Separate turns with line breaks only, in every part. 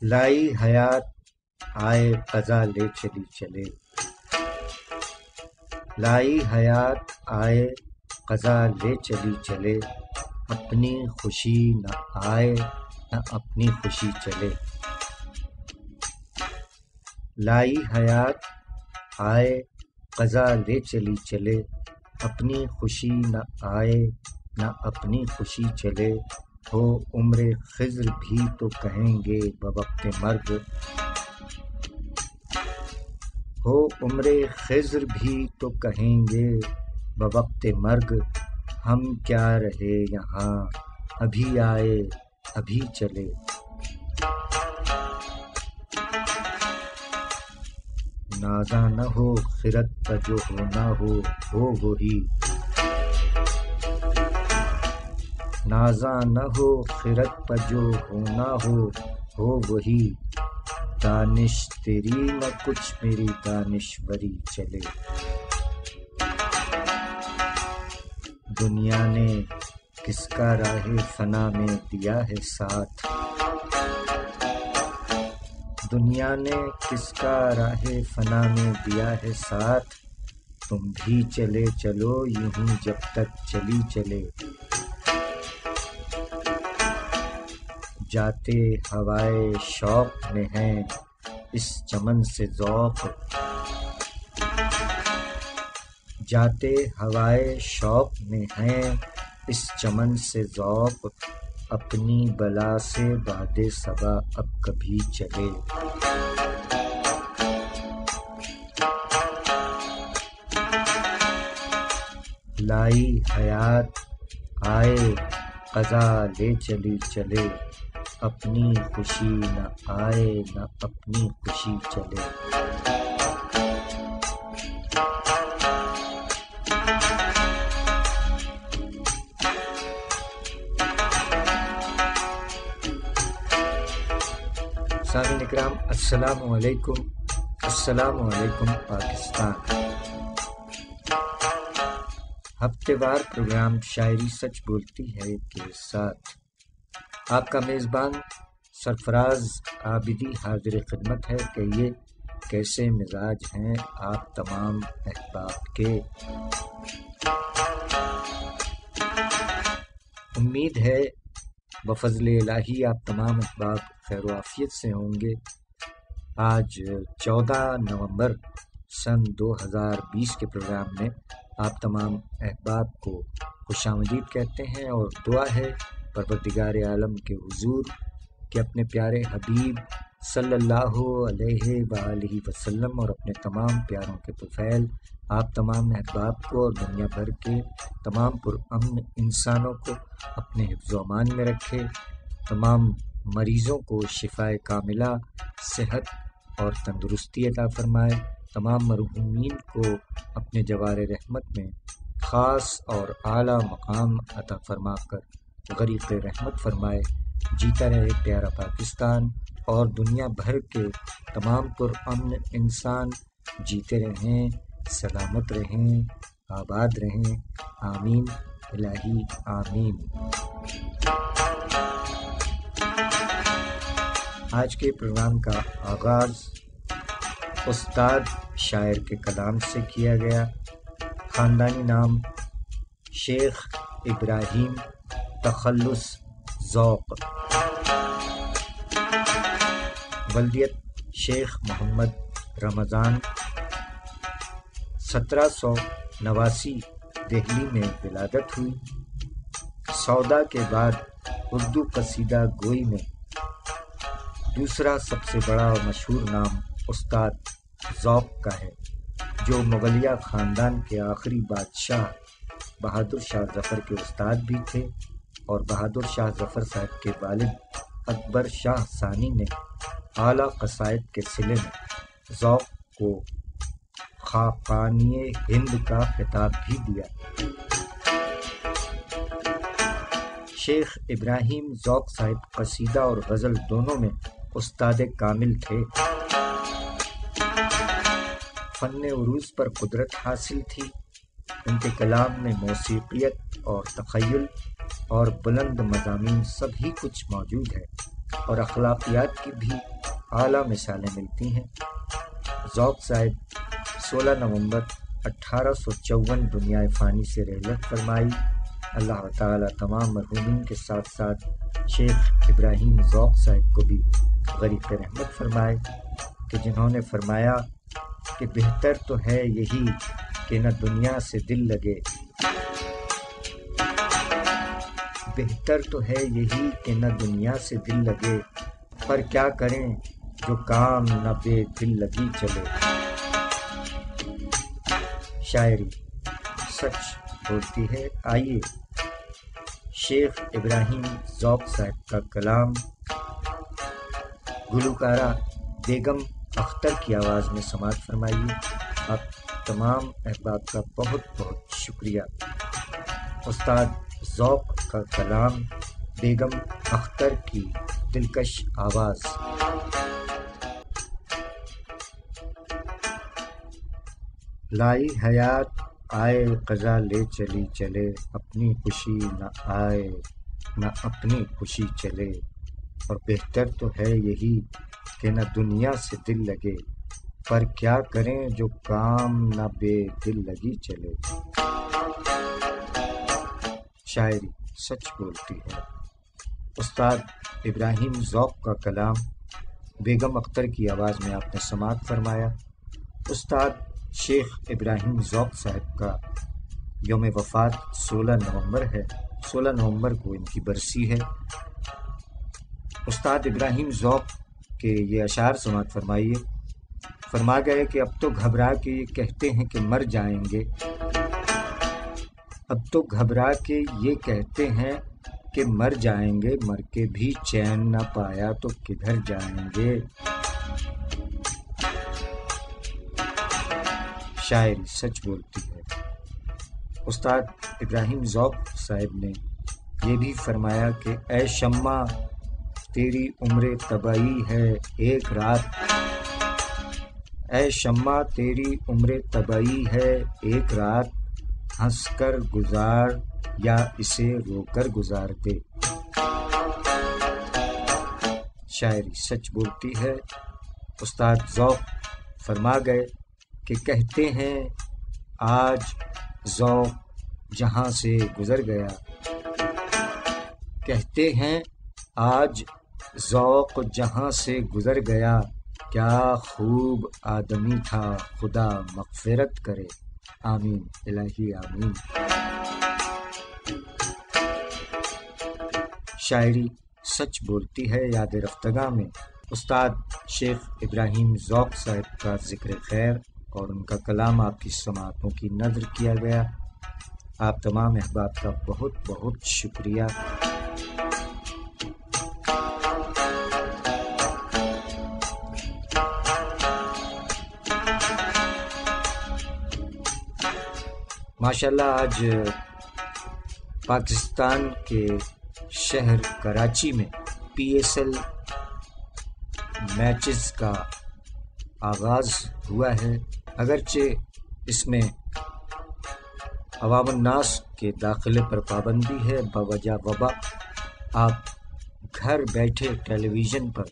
لائی حیات آئے قضا لے چلی چلے، لائی حیات آئے قضا لے چلی چلے، اپنی خوشی نہ آئے نہ اپنی خوشی چلے۔ لائی حیات آئے قضا لے چلی چلے، اپنی خوشی نہ آئے نہ اپنی خوشی چلے۔ ہو عمر خضر بھی تو کہیں گے بوقت مرگ، ہو عمر خضر بھی تو کہیں گے بوقت مرگ، ہم کیا رہے یہاں ابھی آئے ابھی چلے۔ نازاں نہ ہو خرد پر جو ہونا ہو وہی، نازاں نہ ہو خرد پر جو ہونا ہو وہی، دانش تیری نہ کچھ میری دانشوری چلے۔ دنیا نے کس کا راہ فنا میں دیا ہے ساتھ، دنیا نے کس کا راہ فنا میں دیا ہے ساتھ، تم بھی چلے چلو یوں ہی جب تک چلی چلے۔ جاتے ہوائے شوق میں ہیں اس چمن سے ذوق، جاتے ہوائے شوق میں ہیں اس چمن سے ذوق، اپنی بلا سے باد صبا اب کبھی چلے۔ لائی حیات آئے قضا لے چلی چلے، اپنی خوشی نہ آئے نہ اپنی خوشی چلے۔ سامعین اکرام السلام علیکم، السلام علیکم پاکستان۔ ہفتے وار پروگرام شاعری سچ بولتی ہے کے ساتھ آپ کا میزبان سرفراز عابدی حاضر خدمت ہے کہ یہ کیسے مزاج ہیں آپ تمام احباب کے۔ امید ہے بفضل الہی آپ تمام احباب خیر و عافیت سے ہوں گے۔ آج 14 نومبر سن 2020 کے پروگرام میں آپ تمام احباب کو خوش آمدید کہتے ہیں، اور دعا ہے پروردگار عالم کے حضور کہ اپنے پیارے حبیب صلی اللہ علیہ وآلہ وسلم اور اپنے تمام پیاروں کے طفیل آپ تمام احباب کو اور دنیا بھر کے تمام پرامن انسانوں کو اپنے حفظ و امان میں رکھے، تمام مریضوں کو شفائے کاملہ، صحت اور تندرستی عطا فرمائے، تمام مرحومین کو اپنے جوار رحمت میں خاص اور اعلیٰ مقام عطا فرما کر غریق رحمت فرمائے۔ جیتا رہے پیارا پاکستان اور دنیا بھر کے تمام پرامن انسان جیتے رہیں، سلامت رہیں، آباد رہیں، آمین الہی آمین۔ آج کے پروگرام کا آغاز استاد شاعر کے کلام سے کیا گیا۔ خاندانی نام شیخ ابراہیم، تخلص ذوق، ولدیت شیخ محمد رمضان، 1789 دہلی میں ولادت ہوئی۔ سودا کے بعد اردو قصیدہ گوئی میں دوسرا سب سے بڑا اور مشہور نام استاد ذوق کا ہے، جو مغلیہ خاندان کے آخری بادشاہ بہادر شاہ ظفر کے استاد بھی تھے، اور بہادر شاہ ظفر صاحب کے والد اکبر شاہ ثانی نے اعلیٰ قصائد کے صلے میں ذوق کو خاقانی ہند کا خطاب بھی دیا۔ شیخ ابراہیم ذوق صاحب قصیدہ اور غزل دونوں میں استاد کامل تھے۔ فن عروض پر قدرت حاصل تھی، ان کے کلام میں موسیقیت اور تخیل اور بلند مضامین سب ہی کچھ موجود ہے، اور اخلاقیات کی بھی اعلیٰ مثالیں ملتی ہیں۔ ذوق صاحب 16 نومبر 1854 دنیا فانی سے رحلت فرمائی۔ اللہ تعالیٰ تمام مرحومین کے ساتھ ساتھ شیخ ابراہیم ذوق صاحب کو بھی غریق رحمت فرمائے کہ جنہوں نے فرمایا کہ بہتر تو ہے یہی کہ نہ دنیا سے دل لگے، بہتر تو ہے یہی کہ نہ دنیا سے دل لگے، پر کیا کریں جو کام نہ بے دل لگی چلے۔ شاعری سچ بولتی ہے۔ آئیے شیخ ابراہیم ذوق صاحب کا کلام گلوکارہ بیگم اختر کی آواز میں سماعت فرمائیے۔ آپ تمام احباب کا بہت بہت شکریہ۔ استاد ذوق کا کلام، بیگم اختر کی دلکش آواز۔ لائی حیات آئے قضا لے چلی چلے، اپنی خوشی نہ آئے نہ اپنی خوشی چلے، اور بہتر تو ہے یہی کہ نہ دنیا سے دل لگے، پر کیا کریں جو کام نہ بے دل لگی چلے۔ شاعری سچ بولتی ہے۔ استاد ابراہیم ذوق کا کلام، بیگم اختر کی آواز میں آپ نے سماعت فرمایا۔ استاد شیخ ابراہیم ذوق صاحب کا یوم وفات 16 نومبر ہے۔ 16 نومبر کو ان کی برسی ہے۔ استاد ابراہیم ذوق کے یہ اشعار سماعت فرمائیے۔ فرما گئے کہ اب تو گھبرا کے یہ کہتے ہیں کہ مر جائیں گے، اب تو گھبرا کے یہ کہتے ہیں کہ مر جائیں گے، مر کے بھی چین نہ پایا تو کدھر جائیں گے۔ شاعری سچ بولتی ہے۔ استاد ابراہیم ذوق صاحب نے یہ بھی فرمایا کہ اے شمع تیری عمر طبعی ہے ایک رات، اے شمع تیری عمر طبعی ہے ایک رات، ہنس کر گزار یا اسے رو کر گزار دے۔ شاعری سچ بولتی ہے۔ استاد ذوق فرما گئے کہ کہتے ہیں آج ذوق جہاں سے گزر گیا، کہتے ہیں آج ذوق جہاں سے گزر گیا، کیا خوب آدمی تھا خدا مغفرت کرے، آمین الہی آمین۔ شاعری سچ بولتی ہے۔ یاد رفتگاں میں استاد شیخ ابراہیم ذوق صاحب کا ذکر خیر اور ان کا کلام آپ کی سماعتوں کی نذر کیا گیا۔ آپ تمام احباب کا بہت بہت شکریہ۔ ماشاءاللہ آج پاکستان کے شہر کراچی میں پی ایس ایل میچز کا آغاز ہوا ہے، اگرچہ اس میں عوام الناس کے داخلے پر پابندی ہے بوجہ وبا۔ آپ گھر بیٹھے ٹیلی ویژن پر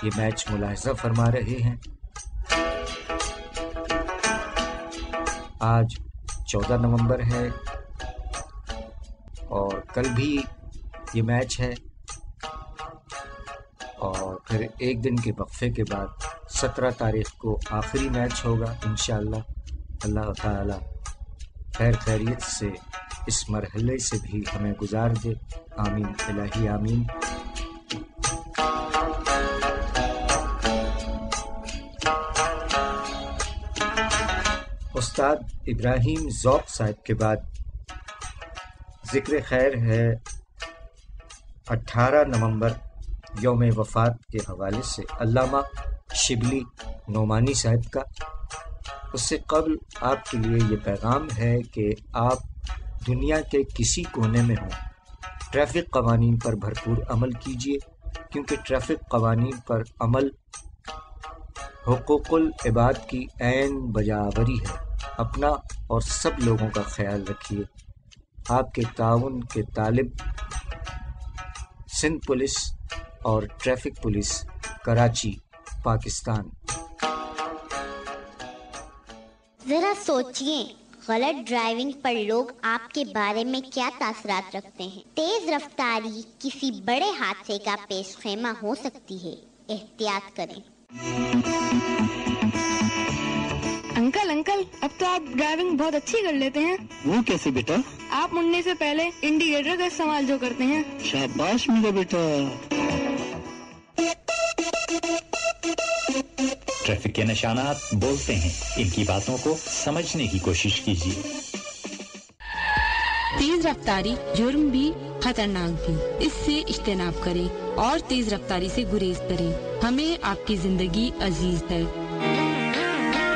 یہ میچ ملاحظہ فرما رہے ہیں۔ آج 14 نومبر ہے اور کل بھی یہ میچ ہے، اور پھر ایک دن کے وقفے کے بعد 17 تاریخ کو آخری میچ ہوگا انشاءاللہ۔ اللہ تعالی خیر خیریت سے اس مرحلے سے بھی ہمیں گزار دے، آمین الہی آمین۔ استاد ابراہیم ذوق صاحب کے بعد ذکر خیر ہے 18 نومبر یوم وفات کے حوالے سے علامہ شبلی نعمانی صاحب کا۔ اس سے قبل آپ کے لیے یہ پیغام ہے کہ آپ دنیا کے کسی کونے میں ہوں، ٹریفک قوانین پر بھرپور عمل کیجیے، کیونکہ ٹریفک قوانین پر عمل حقوق العباد کی عین بجاوری ہے۔ اپنا اور سب لوگوں کا خیال رکھیے۔ آپ کے تعاون کے طالب سندھ پولیس اور ٹریفک پولیس کراچی پاکستان۔
ذرا سوچئے غلط ڈرائیونگ پر لوگ آپ کے بارے میں کیا تاثرات رکھتے ہیں۔ تیز رفتاری کسی بڑے حادثے کا پیش خیمہ ہو سکتی ہے، احتیاط کریں۔
انکل اب تو آپ ڈرائیونگ بہت اچھی کر لیتے ہیں۔
وہ کیسے بیٹا؟
آپ مڑنے سے پہلے انڈیکیٹر کا استعمال جو کرتے ہیں۔
شاباش میرا بیٹا۔
ٹریفک کے نشانات بولتے ہیں، ان کی باتوں کو سمجھنے کی کوشش کیجیے۔
تیز رفتاری جرم بھی، خطرناک بھی، اس سے اجتناب کریں اور تیز رفتاری سے گریز کریں۔ ہمیں آپ کی زندگی عزیز ہے۔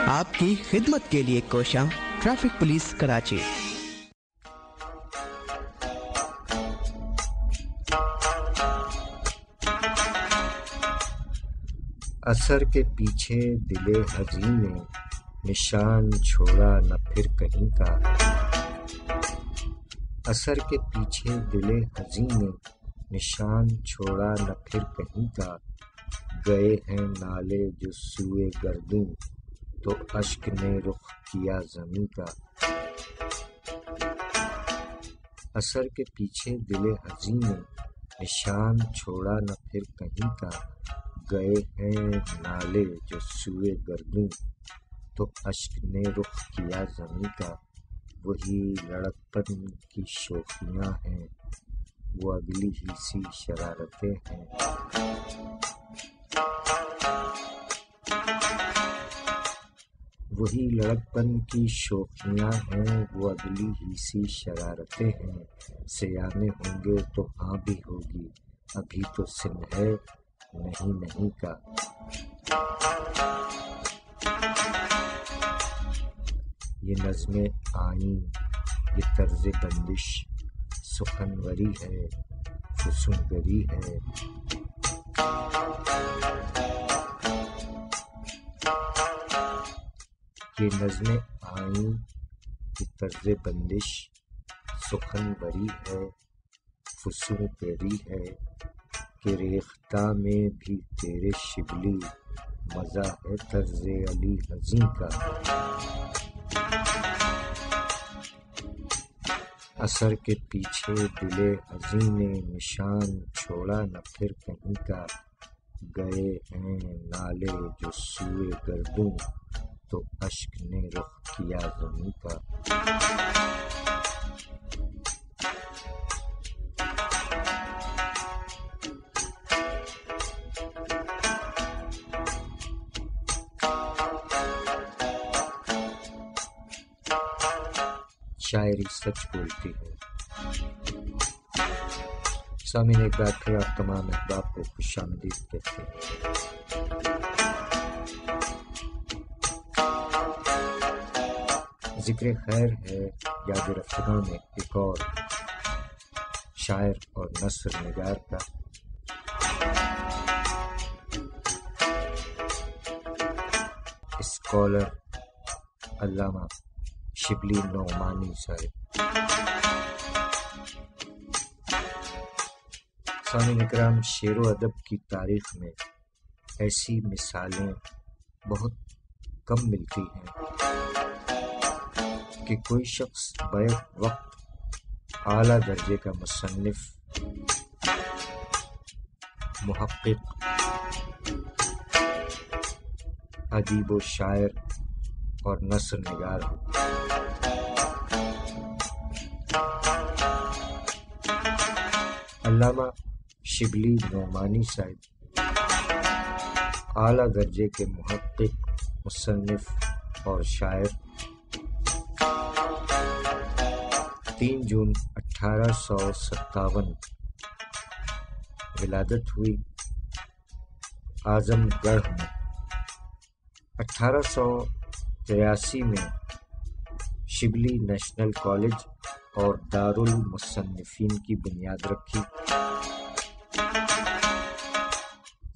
آپ کی خدمت کے لیے کوشاں ٹریفک پولیس کراچی۔
اثر کے پیچھے دل حزین نے نشان چھوڑا نہ پھر کہیں کا۔ اثر کے پیچھے دل حزین نے نشان چھوڑا نہ پھر کہیں کا۔ گئے ہیں نالے جو سوئے گردوں، تو اشک نے رخ کیا زمیں کا۔ اثر کے پیچھے دل حزین نے نشان چھوڑا نہ پھر کہیں کا۔ گئے ہیں نالے جو سوئے گردوں، تو اشک نے رخ کیا زمیں کا۔ وہی لڑکپن کی شوخیاں ہیں، وہ اگلی ہی سی شرارتیں ہیں۔ وہی لڑکپن کی شوخیاں ہیں، وہ اگلی ہی سی شرارتیں ہیں۔ سیانے ہوں گے تو ہاں بھی ہوگی، ابھی تو سن ہے نہیں نہیں کا۔ یہ نظمیں آئیں، یہ طرز بندش سخنوری ہے، فسونگری ہے۔ یہ نظمیں آئیں، یہ طرز بندش سخنوری ہے، فسونگری ہے۔ کہ ریختہ میں بھی تیرے شبلی، مزہ ہے طرز علی حزیں کا۔ اثر کے پیچھے دل حزیں نے نشان چھوڑا نہ پھر کہیں کا۔ گئے ہیں نالے جو سوئے گردوں، تو اشک نے رخ کیا زمیں کا۔ شاعری سچ بولتی ہے۔ سامعین، ایک بار پھر آپ تمام احباب کو خوش آمدید کہتے ہیں۔ ذکر خیر ہے یاد رفتگاں میں ایک اور شاعر اور نثر نگار کا۔ اسکالر علامہ شبلی نعمانی صاحب۔ سامعین اکرام، شعر و ادب کی تاریخ میں ایسی مثالیں بہت کم ملتی ہیں کہ کوئی شخص بیک وقت اعلیٰ درجے کا مصنف، محقق، ادیب و شاعر اور نثر نگار ہو۔ علامہ شبلی نعمانی صاحب اعلیٰ درجے کے محقق، مصنف اور شاعر، 3 جون 1857 ولادت ہوئی اعظم گڑھ میں۔ 1883 میں شبلی نیشنل کالج اور دارالمصنفین کی بنیاد رکھی۔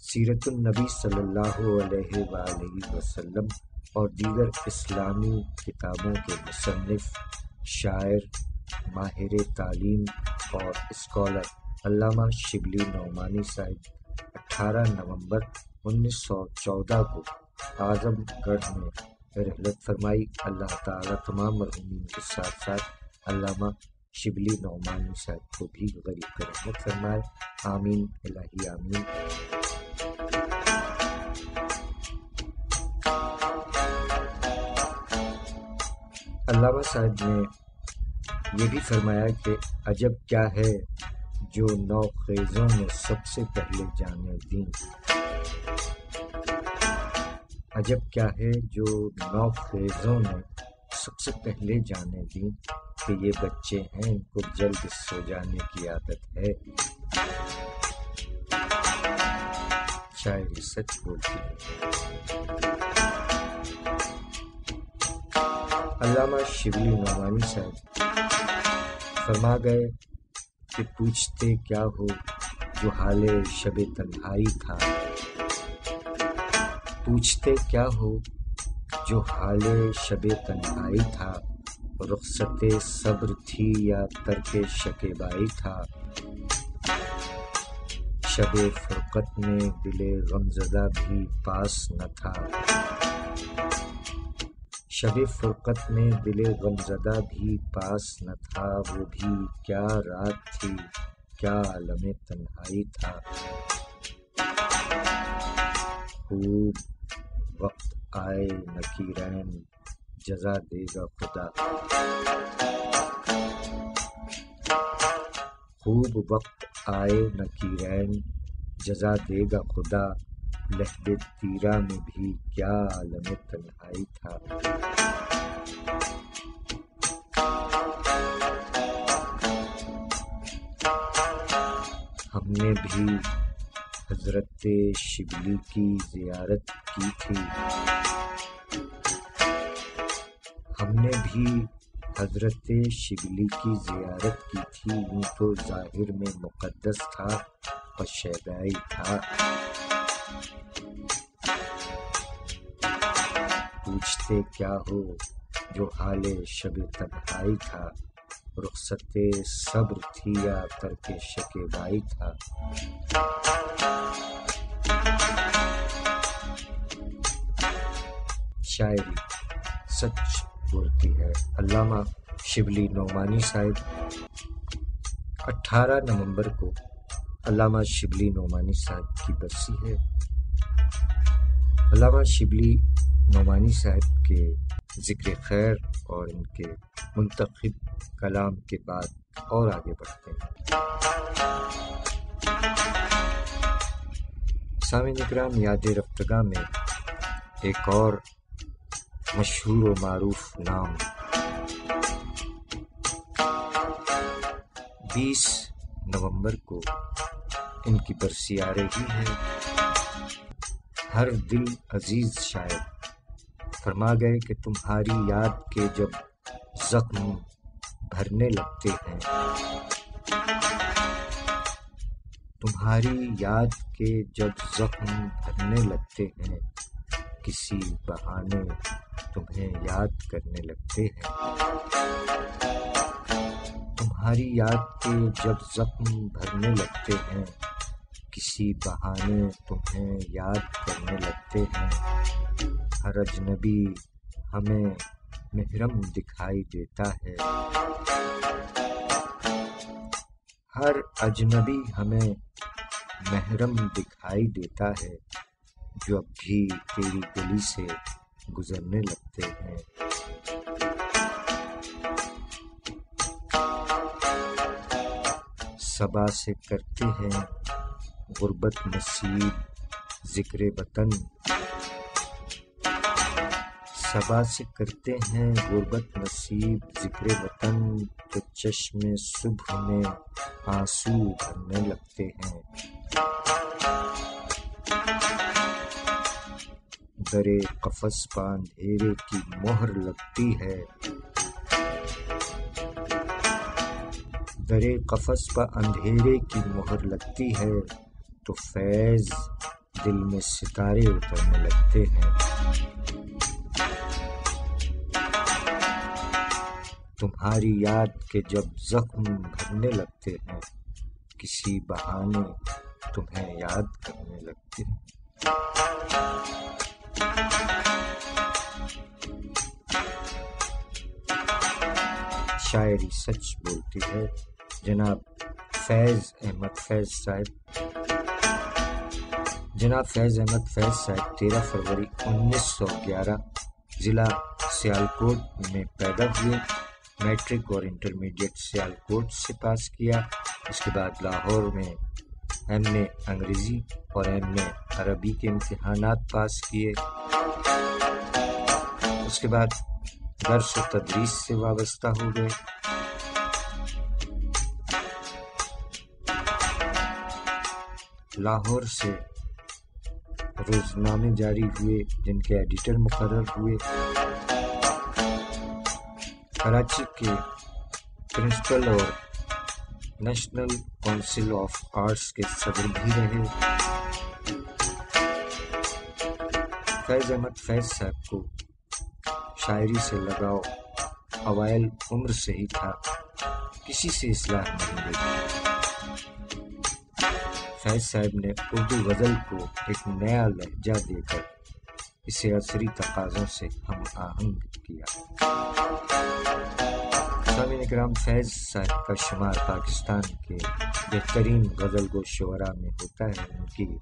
سیرت النبی صلی اللہ علیہ وآلہ وسلم اور دیگر اسلامی کتابوں کے مصنف، شاعر، ماہر تعلیم اور اسکالر علامہ شبلی نعمانی صاحب 18 نومبر 1914 کو اعظم گڑھ میں رحلت فرمائی۔ اللہ تعالیٰ تمام مرحومین کے ساتھ ساتھ علامہ شبلی نعمانی صاحب کو بھی غریب رحمت فرمائے، آمین الہی آمین۔ علامہ صاحب نے یہ بھی فرمایا کہ عجب کیا ہے جو نو خیزوں میں سب سے پہلے جانے دین، عجب کیا ہے جو نو خیزوں میں سب سے پہلے جانے دین، کہ یہ بچے ہیں ان کو جلد سو جانے کی عادت ہے، شاعری سچ بولتی ہے۔ علامہ شبلی نعمانی صاحب فرما گئے کہ پوچھتے کیا ہو جو حال شب تنہائی تھا، پوچھتے کیا ہو جو حال شب تنہائی تھا، رخصت صبر تھی یا ترک شکیبائی تھا، شب فرقت میں دل غمزدہ بھی پاس نہ تھا، شب فرقت میں دل غمزدہ بھی پاس نہ تھا، وہ بھی کیا رات تھی کیا عالم تنہائی تھا، خوب وقت آئے نکیرین جزا دے گا خدا، خوب وقت آئے نکیرین جزا دے گا خدا، لہب تیرا میں بھی کیا عالم تنہائی تھا۔ ہم نے بھی حضرت شبلی کی زیارت کی تھی، ہم نے بھی حضرت شبلی کی زیارت کی تھی، یوں تو ظاہر میں مقدس تھا اور شیدائی تھا، پوچھتے کیا ہو جو حال شب تنہائی تھا، رخصت صبر تھی یا ترک شکیبائی تھا۔ شاعری سچ بولتی ہے۔ علامہ شبلی نعمانی صاحب 18 نومبر کو علامہ شبلی نعمانی صاحب کی برسی ہے۔ علامہ شبلی نعمانی صاحب کے ذکر خیر اور ان کے منتخب کلام کے بعد اور آگے بڑھتے ہیں۔ سامعین اکرام، یاد رفتگاہ میں ایک اور مشہور و معروف نام 20 نومبر کو ان کی برسی آ رہی ہے۔ ہر دل عزیز شاعر فرما گئے کہ تمہاری یاد کے جب زخم بھرنے لگتے ہیں، تمہاری یاد کے جب زخم بھرنے لگتے ہیں، کسی بہانے تمہیں یاد کرنے لگتے ہیں، تمہاری یاد کے جب زخم بھرنے لگتے ہیں، کسی بہانے تمہیں یاد کرنے لگتے ہیں، ہر اجنبی ہمیں محرم دکھائی دیتا ہے، ہر اجنبی ہمیں محرم دکھائی دیتا ہے، جو اب بھی تیری گلی سے گزرنے لگتے ہیں۔ صبا سے کرتے ہیں غربت نصیب ذکر وطن، صبا سے کرتے ہیں غربت نصیب ذکر وطن، تو چشم صبح میں آنسو بھرنے لگتے ہیں، درے قفس پہ اندھیرے کی مہر لگتی ہے، درے قفس پہ اندھیرے کی مہر لگتی ہے، تو فیض دل میں ستارے اترنے لگتے ہیں، تمہاری یاد کے جب زخم بھرنے لگتے ہیں، کسی بہانے تمہیں یاد کرنے لگتے ہیں۔ شاعری سچ بولتی ہے۔ جناب فیض احمد فیض صاحب 13 فروری 1911 ضلع سیالکوٹ میں پیدا ہوئے۔ میٹرک اور انٹرمیڈیٹ سیالکوٹ سے پاس کیا۔ اس کے بعد لاہور میں ایم اے انگریزی اور ایم اے عربی کے امتحانات پاس کیے۔ اس کے بعد درس و تدریس سے وابستہ ہو گئے۔ لاہور سے روزنامے جاری ہوئے جن کے ایڈیٹر مقرر ہوئے۔ کراچی کے پرنسپل اور نیشنل کونسل آف آرٹس کے صدر بھی رہے۔ فیض احمد فیض صاحب کو شاعری سے لگاؤ اوائل عمر سے ہی تھا، کسی سے اصلاح نہیں ہوئی۔ فیض صاحب نے اردو غزل کو ایک نیا لہجہ دے کر اسے عصری تقاضوں سے ہم آہنگ کیا۔ سامعین اکرام، فیض صاحب کا شمار پاکستان کے بہترین غزل گو شعراء میں ہوتا ہے۔ ان کی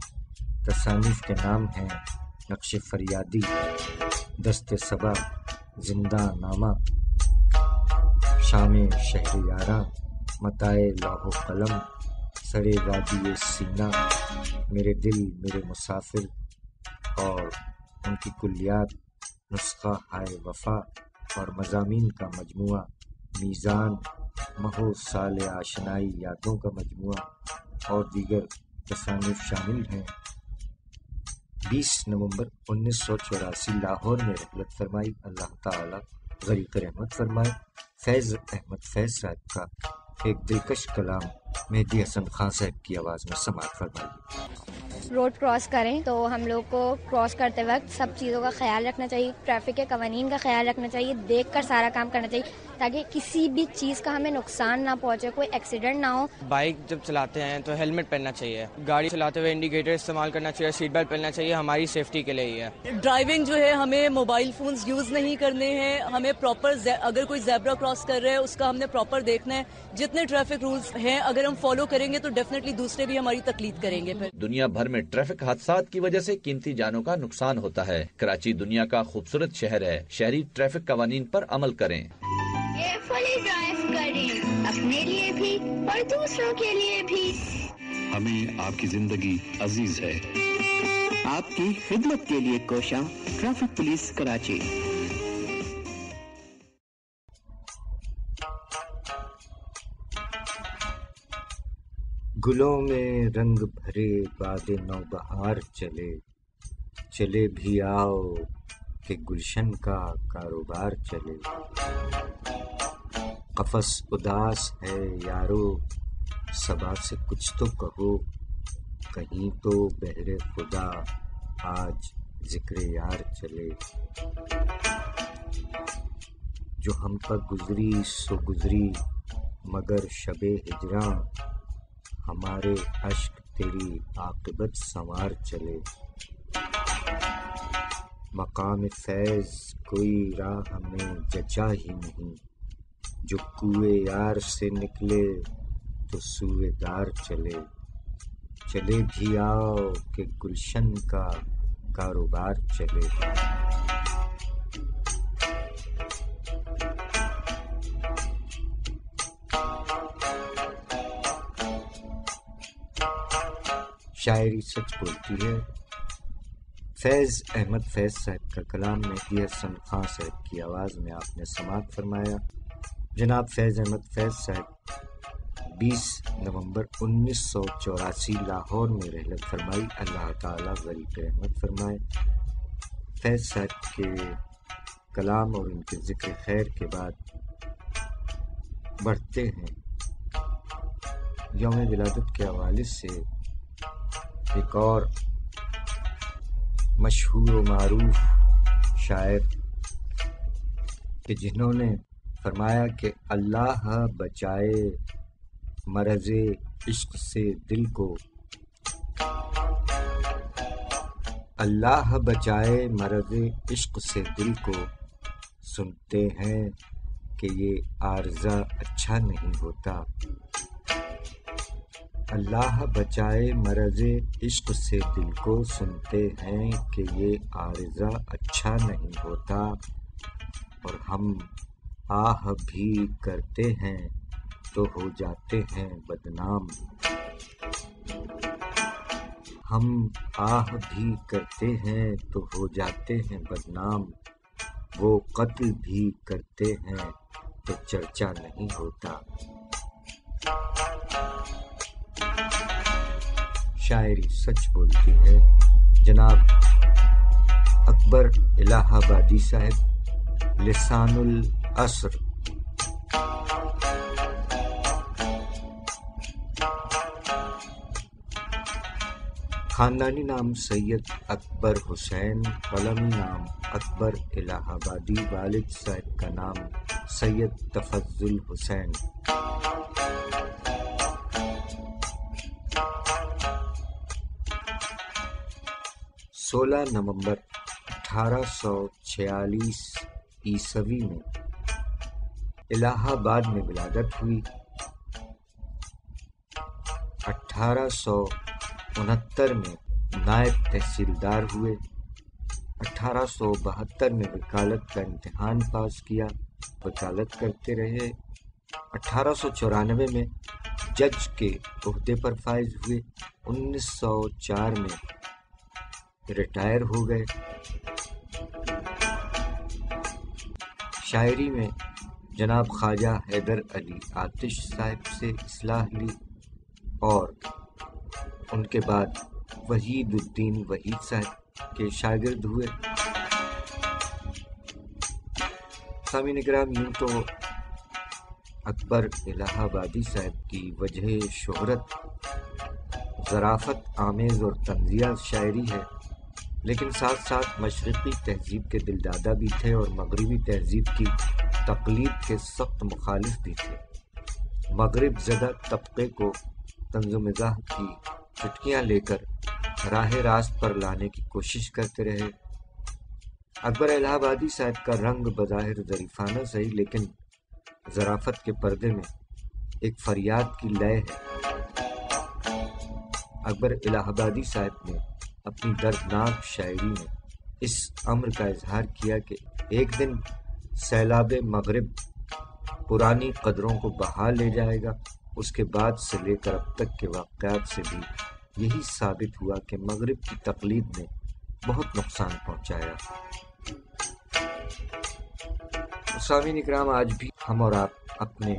تصانیف کے نام ہیں نقش فریادی، دست صبا، زندہ نامہ، شام شہر یاراں، متاع لوح و قلم، سرے وادی سینا، میرے دل میرے مسافر، اور ان کی کلیات نسخہ ہائے وفا اور مضامین کا مجموعہ میزان، مہو سال آشنائی یادوں کا مجموعہ اور دیگر تصانیف شامل ہیں۔ 20 نومبر 1984 لاہور میں رحلت فرمائی۔ اللہ تعالی غریق رحمت فرمائے۔ فیض احمد فیض صاحب کا ایک دلکش کلام مہدی حسن خان صاحب کی آواز میں سماعت فرمائیے۔
روڈ کراس کریں تو ہم لوگ کو کراس کرتے وقت سب چیزوں کا خیال رکھنا چاہیے، ٹریفک کے قوانین کا خیال رکھنا چاہیے، دیکھ کر سارا کام کرنا چاہیے تاکہ کسی بھی چیز کا ہمیں نقصان نہ پہنچے، کوئی ایکسیڈنٹ نہ ہو۔
بائک جب چلاتے ہیں تو ہیلمٹ پہننا چاہیے، گاڑی چلاتے ہوئے انڈیکیٹر استعمال کرنا چاہیے، سیٹ بیلٹ پہننا چاہیے، ہماری سیفٹی کے لیے ہی ہے۔
ڈرائیونگ جو ہے ہمیں موبائل فونز یوز نہیں کرنے ہیں، ہمیں پراپر اگر کوئی زیبرا کراس کر رہا ہے اس کا ہم نے پراپر دیکھنا ہے۔ جتنے ٹریفک رولز ہیں اگر ہم فالو کریں گے تو ڈیفینیٹلی دوسرے بھی ہماری تقلید کریں گے۔ پھر
دنیا بھر میں ٹریفک حادثات کی وجہ سے قیمتی جانوں کا نقصان ہوتا ہے۔ کراچی دنیا کا خوبصورت شہر ہے، شہری ٹریفک قوانین پر عمل کریں۔
کیئرفلی ڈرائیو کریں، اپنے لیے بھی اور دوسروں کے لیے بھی۔
ہمیں آپ کی زندگی عزیز ہے۔
آپ کی خدمت کے لیے کوشاں ٹریفک پولیس کراچی۔
گلوں میں رنگ بھرے باد نوبہار چلے، چلے بھی آؤ کہ گلشن کا کاروبار چلے۔ قفس اداس ہے یارو، صبا سے کچھ تو کہو، کہیں تو بہر خدا آج ذکر یار چلے۔ جو ہم پر گزری سو گزری مگر شب ہجراں، ہمارے اشک تیری عاقبت سنوار چلے۔ مقام فیض کوئی راہ ہمیں جچا ہی نہیں، جو کوئے یار سے نکلے تو سوئے دار چلے۔ چلے بھی آؤ کہ گلشن کا کاروبار چلے۔ شاعری سچ بولتی ہے۔ فیض احمد فیض صاحب کا کلام مہدی حسن خان صاحب کی آواز میں آپ نے سماعت فرمایا۔ جناب فیض احمد فیض صاحب 20 نومبر 1984 لاہور میں رحلت فرمائی۔ اللہ تعالیٰ غریق رحمت فرمائے۔ فیض صاحب کے کلام اور ان کے ذکر خیر کے بعد بڑھتے ہیں یوم ولادت کے حوالے سے ایک اور مشہور و معروف شاعر کہ جنہوں نے فرمایا کہ اللہ بچائے مرض عشق سے دل کو، اللہ بچائے مرض عشق سے دل کو، سنتے ہیں کہ یہ عارضہ اچھا نہیں ہوتا۔ اللہ بچائے مرض عشق سے دل کو، سنتے ہیں کہ یہ عارضہ اچھا نہیں ہوتا، اور ہم آہ بھی کرتے ہیں تو ہو جاتے ہیں بدنام۔ ہم آہ بھی کرتے ہیں تو ہو جاتے ہیں بدنام، وہ قتل بھی کرتے ہیں تو چرچا نہیں ہوتا۔ شاعری سچ بولتی ہے۔ جناب اکبر الہ آبادی صاحب، لسان العصر۔ خاندانی نام سید اکبر حسین، قلمی نام اکبر الہ آبادی، والد صاحب کا نام سید تفضل حسین۔ سولہ نومبر 1846 عیسوی میں الہ آباد میں ولادت ہوئی۔ 1869 میں نائب تحصیلدار ہوئے۔ 1872 میں وکالت کا امتحان پاس کیا، وکالت کرتے رہے۔ 1894 میں جج کے عہدے پر فائز ہوئے۔ 1904 میں ریٹائر ہو گئے۔ شاعری میں جناب خواجہ حیدر علی آتش صاحب سے اصلاح لی، اور ان کے بعد وحید الدین وحید صاحب کے شاگرد ہوئے۔ سامعین کرام، یوں تو اکبر الہ آبادی صاحب کی وجہ شہرت ظرافت آمیز اور طنزیہ شاعری ہے، لیکن ساتھ ساتھ مشرقی تہذیب کے دلدادہ بھی تھے اور مغربی تہذیب کی تقلید کے سخت مخالف بھی تھے۔ مغرب زدہ طبقے کو طنز و مزاح کی چٹکیاں لے کر راہ راست پر لانے کی کوشش کرتے رہے۔ اکبر الہ آبادی صاحب کا رنگ بظاہر ظریفانہ صحیح، لیکن ظرافت کے پردے میں ایک فریاد کی لے ہے۔ اکبر الہ آبادی صاحب نے اپنی دردناک شاعری میں اس امر کا اظہار کیا کہ ایک دن سیلاب مغرب پرانی قدروں کو بہا لے جائے گا۔ اس کے بعد سے لے کر اب تک کے واقعات سے بھی یہی ثابت ہوا کہ مغرب کی تقلید نے بہت نقصان پہنچایا۔ سامعین اکرام، آج بھی ہم اور آپ اپنے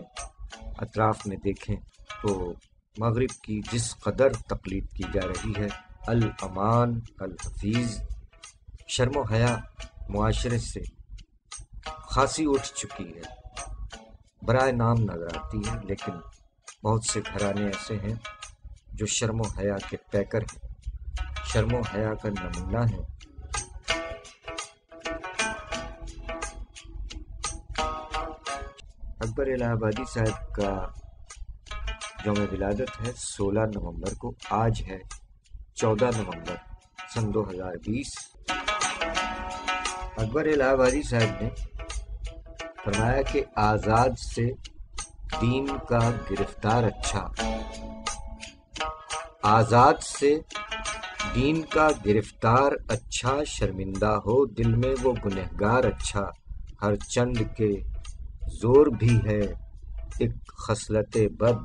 اطراف میں دیکھیں تو مغرب کی جس قدر تقلید کی جا رہی ہے، الامان، الحفیظ، شرم و حیا معاشرے سے خاصی اٹھ چکی ہے، برائے نام نظر آتی ہے، لیکن بہت سے گھرانے ایسے ہیں جو شرم و حیا کے پیکر ہیں، شرم و حیا کا نمونہ ہے۔ اکبر الہ آبادی صاحب کا یوم ولادت ہے 16 نومبر کو، آج ہے 14 نومبر سن 2020۔ اکبر الہ آبادی صاحب نے فرمایا کہ آزاد سے دین کا گرفتار اچھا، آزاد سے دین کا گرفتار اچھا، شرمندہ ہو دل میں وہ گنہگار اچھا، ہر چند کے زور بھی ہے ایک خصلت بد،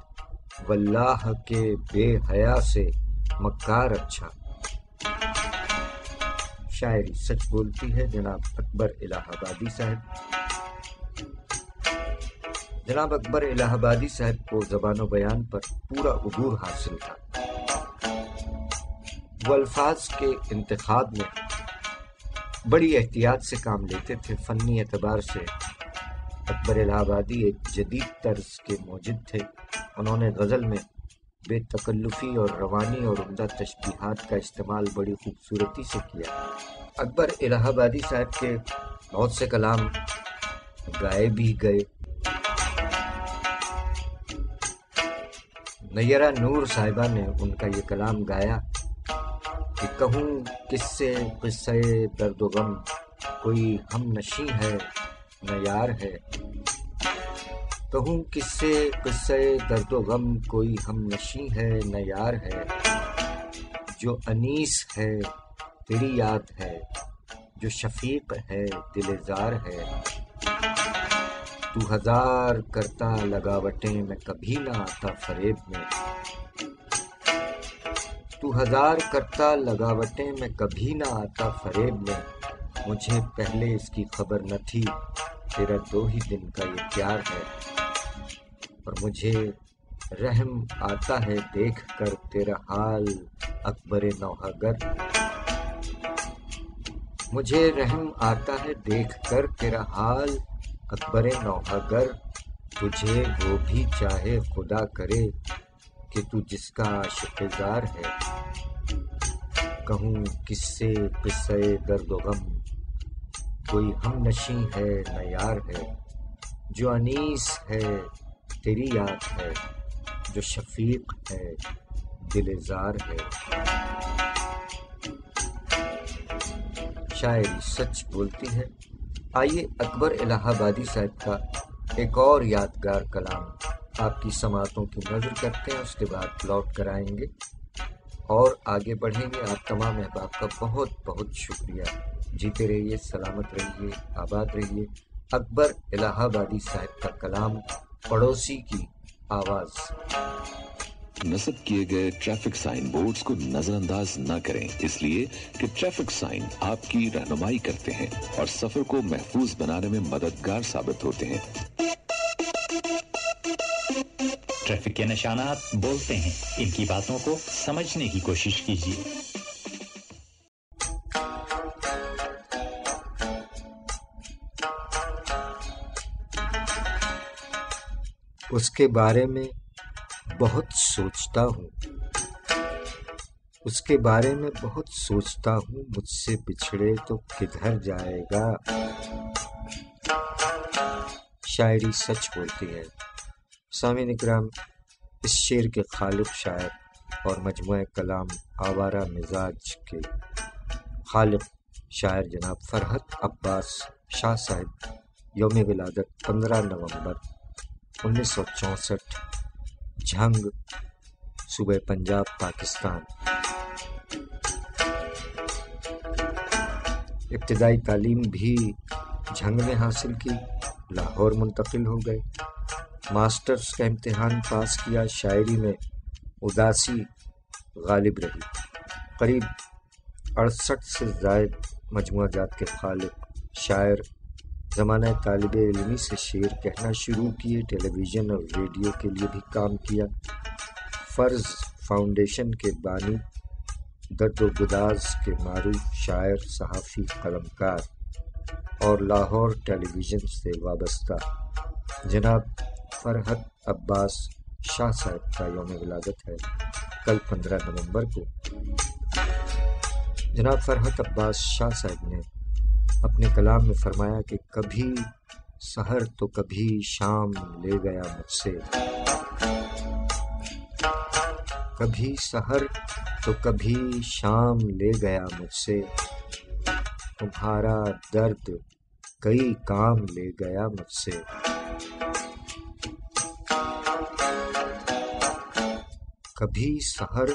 واللہ کے بے حیا سے مکار اچھا۔ شاعری سچ بولتی ہے۔ جناب اکبر الہ آبادی صاحب، جناب اکبر الہ آبادی صاحب کو زبان و بیان پر پورا عبور حاصل تھا۔ وہ الفاظ کے انتخاب میں بڑی احتیاط سے کام لیتے تھے۔ فنی اعتبار سے اکبر الہ آبادی ایک جدید طرز کے موجد تھے۔ انہوں نے غزل میں بے تکلفی اور روانی اور عمدہ تشبیہات کا استعمال بڑی خوبصورتی سے کیا۔ اکبر الہ آبادی صاحب کے بہت سے کلام گائے بھی گئے۔ نیرہ نور صاحبہ نے ان کا یہ کلام گایا کہ کہوں کس سے قصہ درد و غم، کوئی ہم نشیں ہے نہ یار ہے. کہوں کس سے قصہ درد و غم، کوئی ہم نشیں ہے نہ یار ہے. جو انیس ہے تیری یاد ہے، جو شفیق ہے دل زار ہے. تو ہزار کرتا لگاوٹیں میں کبھی نہ آتا فریب میں. تو ہزار کرتا لگاوٹیں میں کبھی نہ آتا فریب میں. مجھے پہلے اس کی خبر نہ تھی، تیرا 2 ہی دن کا یہ پیار ہے. اور مجھے رحم آتا ہے دیکھ کر تیرا حال اکبر نوحہ گر. مجھے رحم آتا ہے دیکھ کر تیرا حال اکبر نوحہ گر. تجھے وہ بھی چاہے خدا کرے کہ تو جس کا عاشق زار ہے. کہوں کس سے قصہ درد و غم، کوئی ہم نشیں ہے نہ یار ہے. جو انیس ہے تیری یاد ہے، جو شفیق ہے دل زار ہے. شاعری سچ بولتی ہے. آئیے اکبر الہ آبادی صاحب کا ایک اور یادگار کلام آپ کی سماعتوں کی نظر کرتے ہیں، اس کے بعد لوٹ کر آئیں گے اور آگے بڑھیں گے. آپ تمام احباب کا بہت بہت شکریہ. جیتے رہیے، سلامت رہیے، آباد رہیے. اکبر الہ آبادی صاحب کا کلام پڑوسی کی آواز.
نصب کیے گئے ٹریفک سائن بورڈز کو نظر انداز نہ کریں، اس لیے کہ ٹریفک سائن آپ کی رہنمائی کرتے ہیں اور سفر کو محفوظ بنانے میں مددگار ثابت ہوتے ہیں.
ٹریفک کے نشانات بولتے ہیں، ان کی باتوں کو سمجھنے کی کوشش کیجیے.
اس کے بارے میں بہت سوچتا ہوں، اس کے بارے میں بہت سوچتا ہوں. مجھ سے بچھڑے تو کدھر جائے گا. شاعری سچ بولتی ہے. سامعین اکرام، اس شعر کے خالق شاعر اور مجموعہ کلام آوارہ مزاج کے خالق شاعر جناب فرحت عباس شاہ صاحب، یوم ولادت 15 نومبر 1964، جھنگ، صوبہ پنجاب، پاکستان. ابتدائی تعلیم بھی جھنگ میں حاصل کی، لاہور منتقل ہو گئے. ماسٹرز کا امتحان پاس کیا. شاعری میں اداسی غالب رہی. قریب 68 سے زائد مجموعہ جات کے خالق شاعر زمانہ طالب علمی سے شعر کہنا شروع کیے. ٹیلی ویژن اور ریڈیو کے لیے بھی کام کیا. فرض فاؤنڈیشن کے بانی، درد و گداز کے معروف شاعر، صحافی، قلمکار اور لاہور ٹیلی ویژن سے وابستہ جناب فرحت عباس شاہ صاحب کا یوم ولادت ہے کل 15 نومبر کو. جناب فرحت عباس شاہ صاحب نے اپنے کلام میں فرمایا کہ کبھی سحر تو کبھی شام لے گیا مجھ سے. کبھی سحر تو کبھی شام لے گیا مجھ سے. تمہارا درد کئی کام لے گیا مجھ سے. کبھی سحر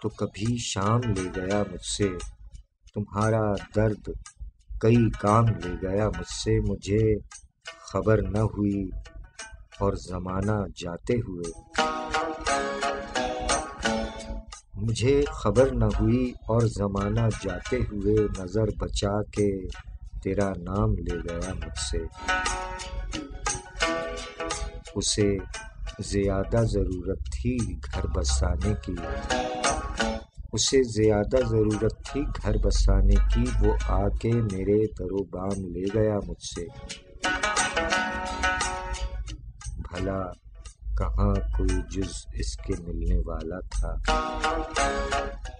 تو کبھی شام لے گیا مجھ سے. تمہارا درد کئی کام لے گیا مجھ سے. مجھے خبر نہ ہوئی اور زمانہ جاتے ہوئے، مجھے خبر نہ ہوئی اور زمانہ جاتے ہوئے، نظر بچا کے تیرا نام لے گیا مجھ سے. اسے زیادہ ضرورت تھی گھر بسانے کی، اسے زیادہ ضرورت تھی گھر بسانے کی، وہ آ کے میرے در و بام لے گیا مجھ سے. بھلا کہاں کوئی جز اس کے ملنے والا تھا،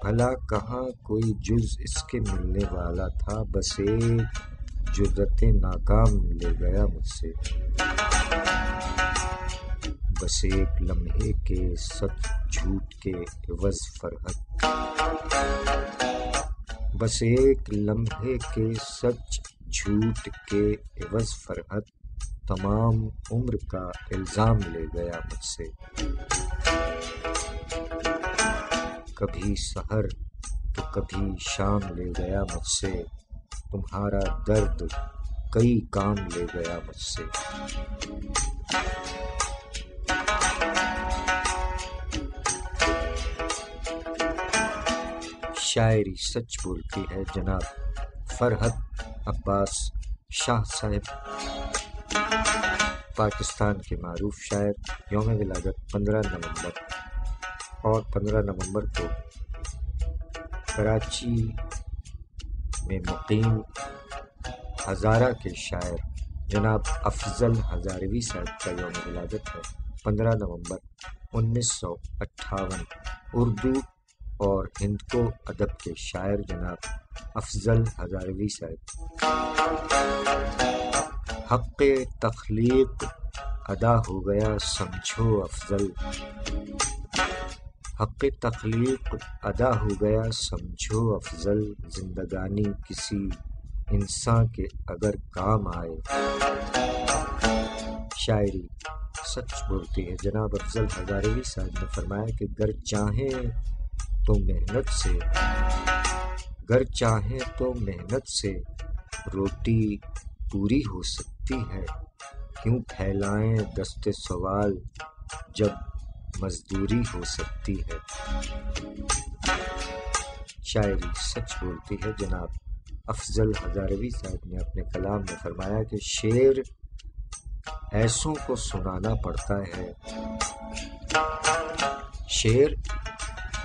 بھلا کہاں کوئی جز اس کے ملنے والا تھا، بس ایک جرأت ناکام لے گیا مجھ سے. بس ایک لمحے کے سچ جھوٹ کے عوض فرحت، بس ایک لمحے کے سچ جھوٹ کے عوض فرحت، تمام عمر کا الزام لے گیا مجھ سے۔ کبھی سحر تو کبھی شام لے گیا مجھ سے، تمہارا درد کئی کام لے گیا مجھ سے۔ شاعری سچ بولتی ہے جناب فرحت عباس شاہ صاحب، پاکستان کے معروف شاعر، یوم ولادت 15 نومبر، اور 15 نومبر کو کراچی میں مقیم ہزارہ کے شاعر جناب افضل ہزاروی صاحب کا یوم ولادت ہے۔ 15 نومبر 1958 اردو اور ہندکو ادب کے شاعر جناب افضل ہزاروی صاحب۔ حق تخلیق ادا ہو گیا سمجھو افضل، حق تخلیق ادا ہو گیا سمجھو افضل، زندگانی کسی انسان کے اگر کام آئے۔ شاعری سچ بولتی ہے جناب افضل ہزاروی صاحب نے فرمایا کہ گر چاہیں تو محنت سے، گر چاہیں تو محنت سے روٹی پوری ہو سکتی ہے، کیوں پھیلائیں دست سوال جب مزدوری ہو سکتی ہے۔ شاعری سچ بولتی ہے جناب افضل ہزاروی صاحب نے اپنے کلام میں فرمایا کہ شعر ایسوں کو سنانا پڑتا ہے، شعر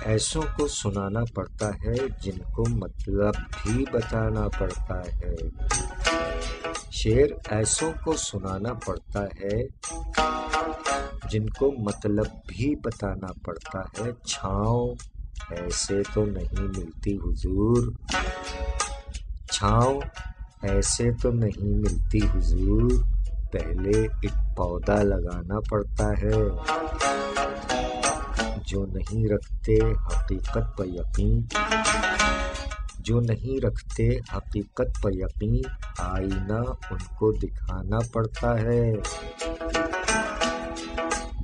ایسوں کو سنانا پڑتا ہے جن کو مطلب بھی بتانا پڑتا ہے، شعر ایسوں کو سنانا پڑتا ہے جن کو مطلب بھی بتانا پڑتا ہے، چھاؤں ایسے تو نہیں ملتی حضور، چھاؤں ایسے تو نہیں ملتی حضور، پہلے ایک پودا لگانا پڑتا ہے، جو نہیں رکھتے حقیقت پر یقین، جو نہیں رکھتے حقیقت پر یقین، آئینہ ان کو دکھانا پڑتا ہے،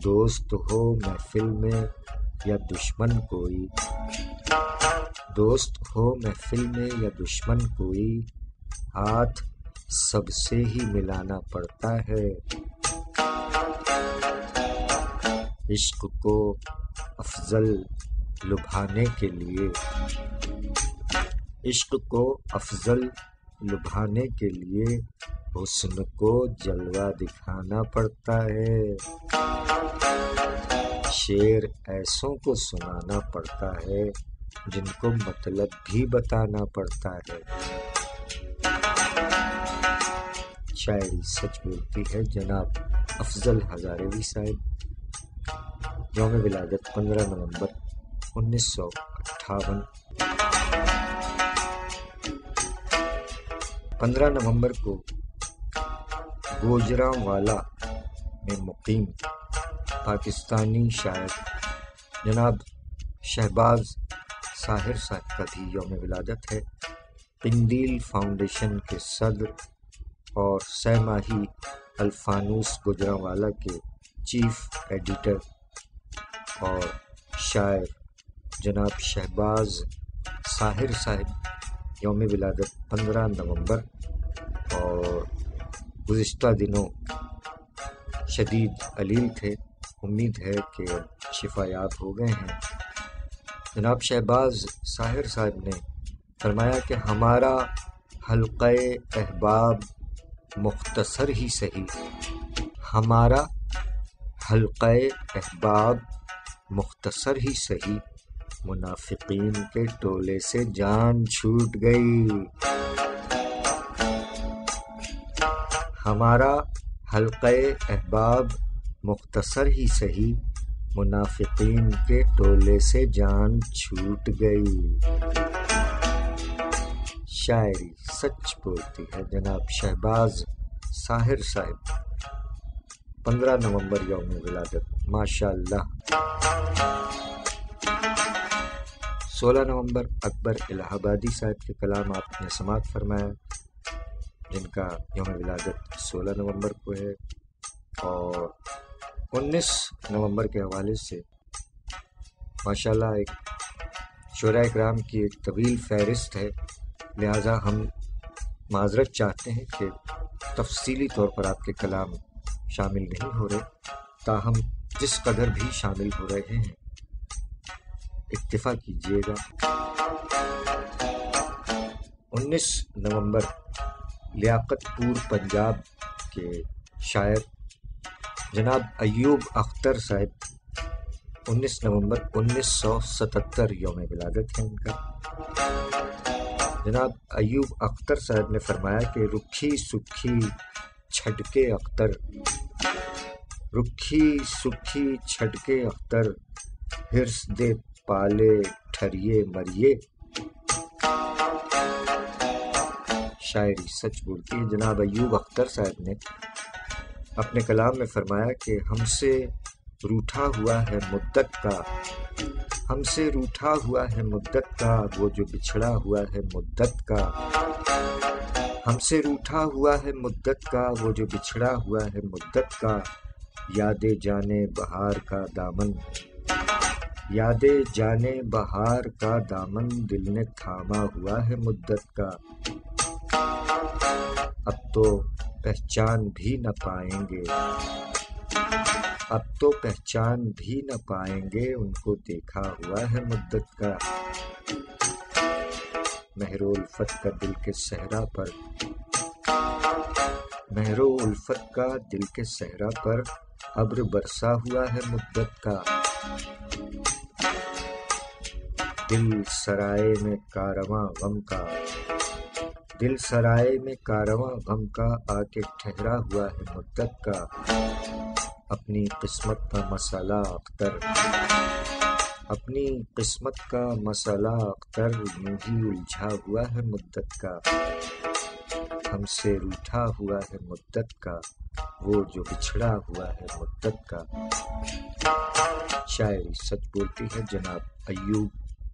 دوست ہو محفل میں یا دشمن کوئی، دوست ہو محفل میں یا دشمن کوئی، ہاتھ سب سے ہی ملانا پڑتا ہے، عشق کو افضل لبھانے کے لیے، عشق کو افضل لبھانے کے لیے حسن کو جلوہ دکھانا پڑتا ہے، شعر ایسوں کو سنانا پڑتا ہے جن کو مطلب بھی بتانا پڑتا ہے۔ شاعری سچ بولتی ہے جناب افضل ہزاروی صاحب، یوم ولادت 15 نومبر 1958۔ 15 نومبر کو گوجرانوالا میں مقیم پاکستانی شاعر جناب شہباز ساحر صاحب کا بھی یوم ولادت ہے۔ قندیل فاؤنڈیشن کے صدر اور سہ ماہی الفانوس گوجرانوالا کے چیف ایڈیٹر اور شاعر جناب شہباز ساحر صاحب یوم ولادت 15 نومبر، اور گزشتہ دنوں شدید علیل تھے، امید ہے کہ شفا یاب ہو گئے ہیں۔ جناب شہباز ساحر صاحب نے فرمایا کہ ہمارا حلقہ احباب مختصر ہی صحیح، ہمارا حلقہ احباب مختصر ہی صحیح، منافقین کے ٹولے سے جان چھوٹ گئی، ہمارا حلقہ احباب مختصر ہی صحیح، منافقین کے ٹولے سے جان چھوٹ گئی۔ شاعری سچ بولتی ہے جناب شہباز ساحر صاحب، 15 نومبر یوم ولادت ماشاء اللہ۔ 16 نومبر اکبر الہ آبادی صاحب کے کلام آپ نے سماعت فرمایا، جن کا یوم ولادت 16 نومبر کو ہے، اور 19 نومبر کے حوالے سے ماشاءاللہ ایک شعراء اکرام کی ایک طویل فہرست ہے، لہٰذا ہم معذرت چاہتے ہیں کہ تفصیلی طور پر آپ کے کلام شامل نہیں ہو رہے، تاہم جس قدر بھی شامل ہو رہے ہیں اکتفا کیجیے گا۔ 19 نومبر لیاقت پور پنجاب کے شاعر جناب ایوب اختر صاحب، 19 نومبر 1977 یوم ولادت ہے ان کا۔ جناب ایوب اختر صاحب نے فرمایا کہ رکھی سکھی چھٹکے اختر، رکھی سکھی چھٹکے اختر، ہرس دے پالے ٹھریے مریے۔ شاعری سچ بولتی ہے۔ جناب ایوب اختر صاحب نے اپنے کلام میں فرمایا کہ ہم سے روٹھا ہوا ہے مدت کا، ہم سے روٹھا ہوا ہے مدت کا وہ جو بچھڑا ہوا ہے مدت کا، ہم سے روٹھا ہوا ہے مدت کا وہ جو بچھڑا ہوا ہے مدت کا، یاد جانے بہار کا دامن، یاد جانے بہار کا دامن دل نے تھاما ہوا ہے مدت کا، اب تو پہچان بھی نہ پائیں گے، اب تو پہچان بھی نہ پائیں گے ان کو دیکھا ہوا ہے مدت کا، مہر و الفت کا دل کے صحرا پر، مہر و الفت کا دل کے صحرا پر ابر برسا ہوا ہے مدت کا، دل سرائے میں کارواں غم کا، دل سرائے میں کارواں غم کا آ کے ٹھہرا ہوا ہے مدت کا، اپنی قسمت کا مسئلہ اختر، اپنی قسمت کا مسئلہ اختر یوں ہی الجھا ہوا ہے مدت کا، ہم سے روٹھا ہوا ہے مدت کا وہ جو بچھڑا ہوا ہے مدت کا۔ شاعری سچ بولتی ہے۔ جناب ایوب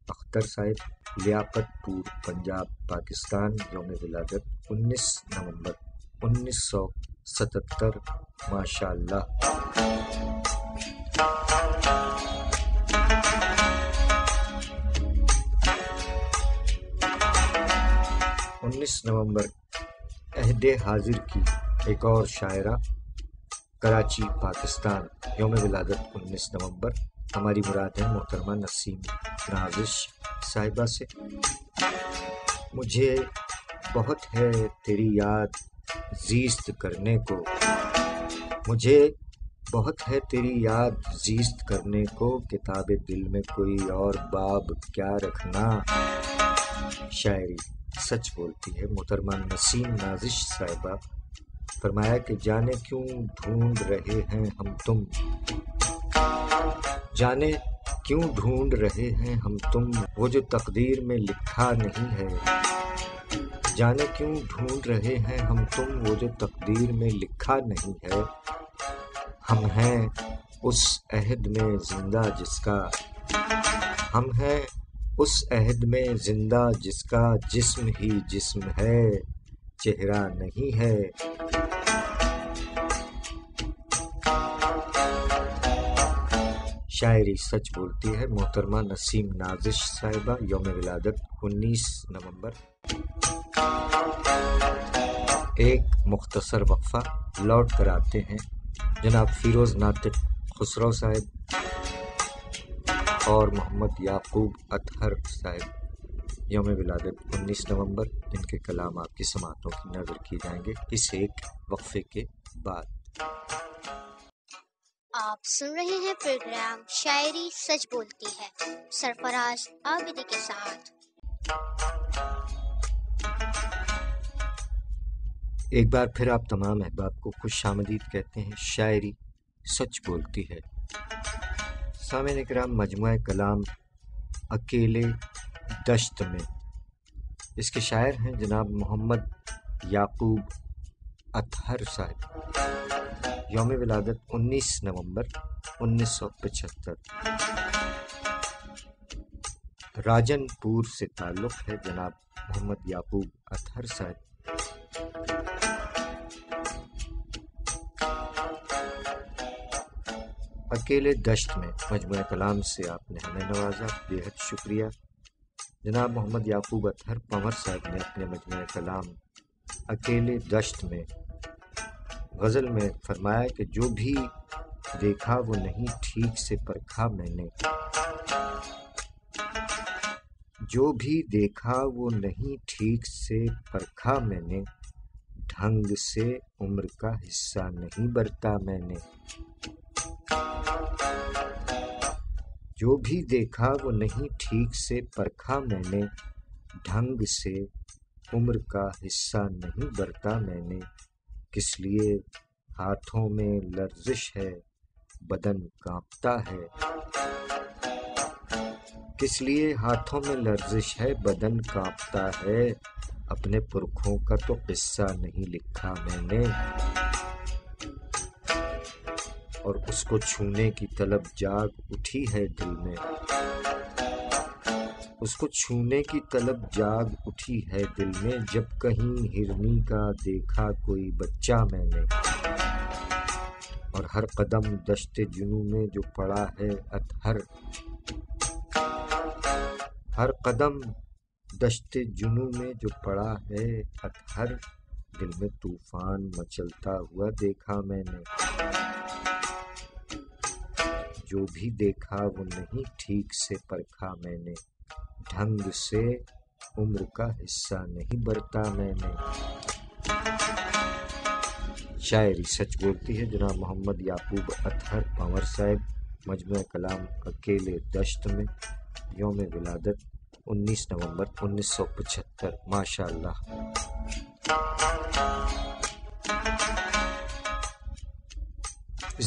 اختر صاحب، لیاقت پور پنجاب پاکستان، یوم ولادت 19 نومبر 1977 ماشاء اللہ۔ نومبر عہد حاضر کی ایک اور شاعرہ، کراچی پاکستان، یوم ولادت 19 نومبر، ہماری مراد ہے محترمہ نسیم نازش صاحبہ سے۔ مجھے بہت ہے تیری یاد زیست کرنے کو، مجھے بہت ہے تیری یاد زیست کرنے کو، کتاب دل میں کوئی اور باب کیا رکھنا۔ شاعری سچ بولتی ہے۔ محترمہ نسیم نازش صاحبہ فرمایا کہ جانے کیوں ڈھونڈ رہے ہیں ہم تم، جانے کیوں ڈھونڈ رہے ہیں ہم تم وہ جو تقدیر میں لکھا نہیں ہے، جانے کیوں ڈھونڈ رہے ہیں ہم تم وہ جو تقدیر میں لکھا نہیں ہے، ہم ہیں اس عہد میں زندہ جس کا، ہم ہیں اس عہد میں زندہ جس کا جسم ہی جسم ہے چہرہ نہیں ہے۔ شاعری سچ بولتی ہے۔ محترمہ نسیم نازش صاحبہ، یوم ولادت 19 نومبر۔ ایک مختصر وقفہ، لوٹ کر آتے ہیں۔ جناب فیروز ناطق خسرو صاحب اور محمد یعقوب اطہر صاحب، یوم ولادت 19 نومبر، جن کے کلام آپ کی سماعتوں کی نظر کیے جائیں گے اس ایک وقفے کے بعد۔
آپ سن رہے ہیں پروگرام شاعری سچ بولتی ہے سرفراز عابدی کے ساتھ۔
ایک بار پھر آپ تمام احباب کو خوش آمدید کہتے ہیں۔ شاعری سچ بولتی ہے۔ سامعین اکرام، مجموعہ کلام اکیلے دشت میں، اس کے شاعر ہیں جناب محمد یعقوب اطہر صاحب، یوم ولادت 19 نومبر 1975 راجن پور سے تعلق ہے جناب محمد یعقوب اطہر صاحب. اکیلے دشت میں مجموعہ کلام سے آپ نے ہمیں نوازا، بے حد شکریہ. جناب محمد یعقوب اطہر پنور صاحب نے اپنے مجموعہ کلام اکیلے دشت میں غزل میں فرمایا کہ جو بھی دیکھا وہ نہیں ٹھیک سے پرکھا میں نے، جو بھی دیکھا وہ نہیں ٹھیک سے پرکھا میں نے، ڈھنگ سے عمر کا حصہ نہیں برتا میں نے. جو بھی دیکھا وہ نہیں ٹھیک سے پرکھا میں نے، ڈھنگ سے عمر کا حصہ نہیں برتا میں نے. کس لیے ہاتھوں میں لرزش ہے بدن کانپتا ہے، کس لیے ہاتھوں میں لرزش ہے بدن کانپتا ہے، اپنے پرکھوں کا تو قصہ نہیں لکھا میں نے. اور اس کو چھونے کی طلب جاگ اٹھی ہے دل میں، اس کو چھونے کی طلب جاگ اٹھی ہے دل میں، جب کہیں ہرنی کا دیکھا کوئی بچہ میں نے. اور ہر قدم دشت جنوں میں جو پڑا ہے اطہر، ہر قدم دشت جنوں میں جو پڑا ہے اطہر، دل میں طوفان مچلتا ہوا دیکھا میں نے. جو بھی دیکھا وہ نہیں ٹھیک سے پرکھا میں نے، ڈھنگ سے عمر کا حصہ نہیں برتا میں نے. شاعری سچ بولتی ہے جناب محمد یعقوب اطہر پنور صاحب، مجموعہ کلام اکیلے دشت میں، یوم ولادت 19 نومبر 1975. ماشاء اللہ.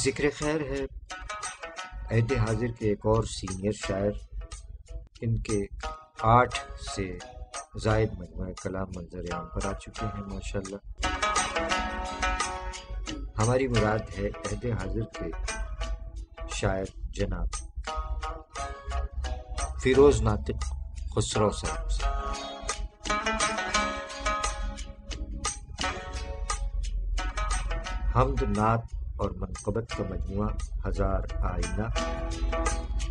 ذکر خیر ہے عہد حاضر کے ایک اور سینئر شاعر، ان کے 8 سے زائد مجموعہ کلام منظر عام پر آ چکے ہیں ماشاءاللہ. ہماری مراد ہے عہد حاضر کے شاعر جناب فیروز ناطق خسرو صاحب سے. حمد نعت اور منقبت کا مجموعہ ہزار آئینہ،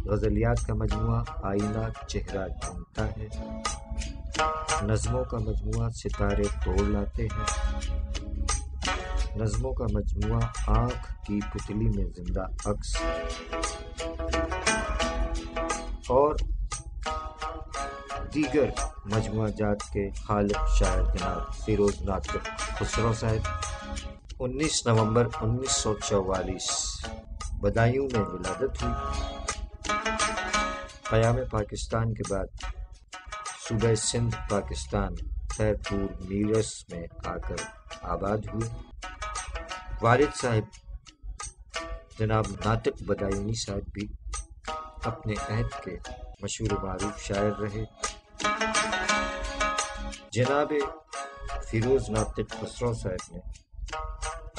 غزلیات کا مجموعہ آئینہ چہرہ ڈھونڈتا ہے، نظموں کا مجموعہ ستارے توڑ لاتے ہیں، نظموں کا مجموعہ آنکھ کی پتلی میں زندہ عکس، اور دیگر مجموعہ جات کے خالق شاعر جناب فیروز ناطق خسرو صاحب. 19 نومبر 1944 بدایوں میں ولادت ہوئی. قیام پاکستان کے بعد صوبہ سندھ پاکستان خیرپور میرس میں آ کر آباد ہوئے. والد صاحب جناب ناطق بدایونی صاحب بھی اپنے عہد کے مشہور معروف شاعر رہے. جناب فیروز ناطق خسرو صاحب نے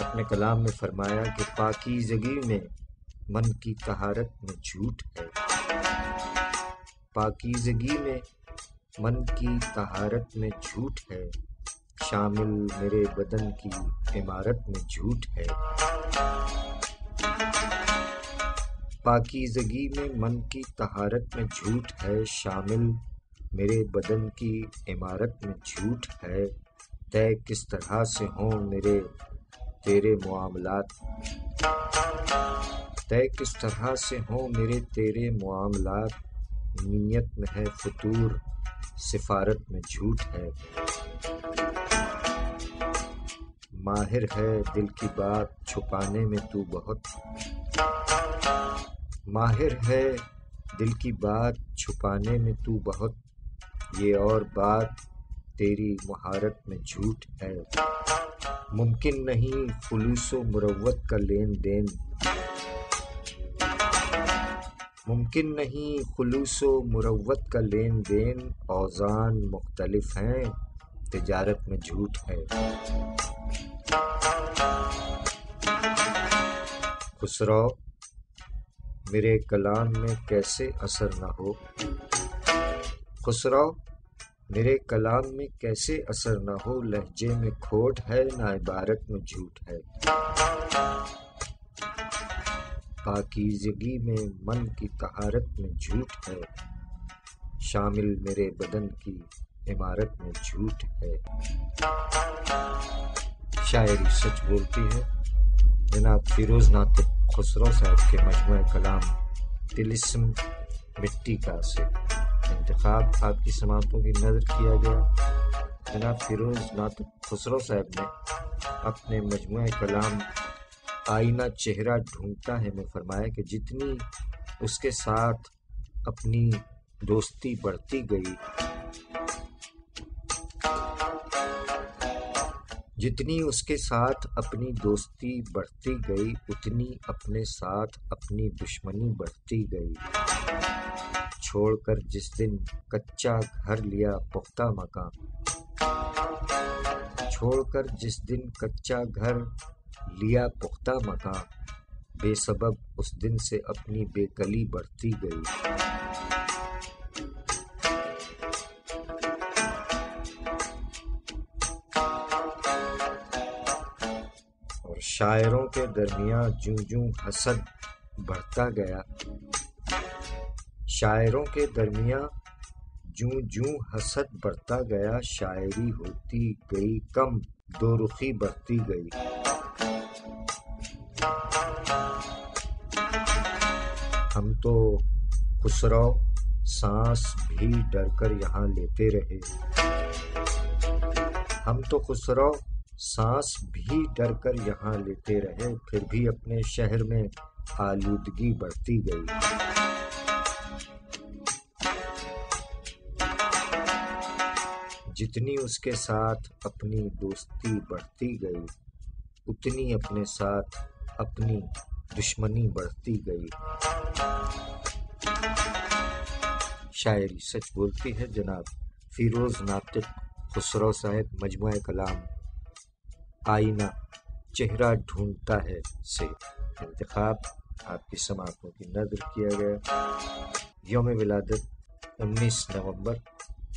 اپنے کلام میں فرمایا کہ پاکیزگی میں من کی طہارت میں جھوٹ ہے، پاکیزگی میں من کی طہارت میں جھوٹ ہے، شامل میرے بدن کی عمارت میں جھوٹ ہے. پاکیزگی میں من کی طہارت میں جھوٹ ہے، شامل میرے بدن کی عمارت میں جھوٹ ہے. طے کس طرح سے ہوں میرے تیرے معاملات، طے کس طرح سے ہوں میرے تیرے معاملات، نیت میں ہے فطور سفارت میں جھوٹ ہے. ماہر ہے دل کی بات چھپانے میں تو بہت، ماہر ہے دل کی بات چھپانے میں تو بہت، یہ اور بات تیری مہارت میں جھوٹ ہے. ممکن نہیں خلوص و مروت کا لین دین، ممکن نہیں خلوص و مروت کا لین دین، اوزان مختلف ہیں تجارت میں جھوٹ ہے. خسرو میرے کلام میں کیسے اثر نہ ہو، خسرو میرے کلام میں کیسے اثر نہ ہو، لہجے میں کھوٹ ہے نہ عبارت میں جھوٹ ہے، پاکیزگی میں من کی طہارت میں جھوٹ ہے، شامل میرے بدن کی عمارت میں جھوٹ ہے۔ شاعری سچ بولتی ہے جناب فیروز ناطق خسرو صاحب کے مجموعہ کلام طلسم مٹی کا سے انتخاب آپ کی سماعتوں کی نظر کیا گیا۔ جناب فیروز ناطق خسرو صاحب نے اپنے مجموعہ کلام آئینہ چہرہ ڈھونڈتا ہے میں فرمایا کہ جتنی اس کے ساتھ اپنی دوستی بڑھتی گئی، جتنی اس کے ساتھ اپنی دوستی بڑھتی گئی، اتنی اپنے ساتھ اپنی دشمنی بڑھتی گئی، چھوڑ کر جس دن کچا گھر لیا پختہ مکان، چھوڑ کر جس دن کچا گھر لیا پختہ مکان، بے سبب اس دن سے اپنی بے کلی بڑھتی گئی۔ اور شاعروں کے درمیان جوں جوں حسد بڑھتا گیا، شاعروں کے درمیان جوں جوں حسد بڑھتا گیا، شاعری ہوتی گئی کم دو رخی بڑھتی گئی۔ ہم تو خسرو سانس بھی ڈر کر یہاں لیتے رہے، ہم تو خسرو سانس بھی ڈر کر یہاں لیتے رہے، پھر بھی اپنے شہر میں آلودگی بڑھتی گئی۔ جتنی اس کے ساتھ اپنی دوستی بڑھتی گئی، اتنی اپنے ساتھ اپنی دشمنی بڑھتی گئی۔ شاعری سچ بولتی ہے جناب فیروز ناطق خسرو صاحب مجموعہ کلام آئینہ چہرہ ڈھونڈتا ہے سے انتخاب آپ کی سماعتوں کی نظر کیا گیا۔ یوم ولادت 19 نومبر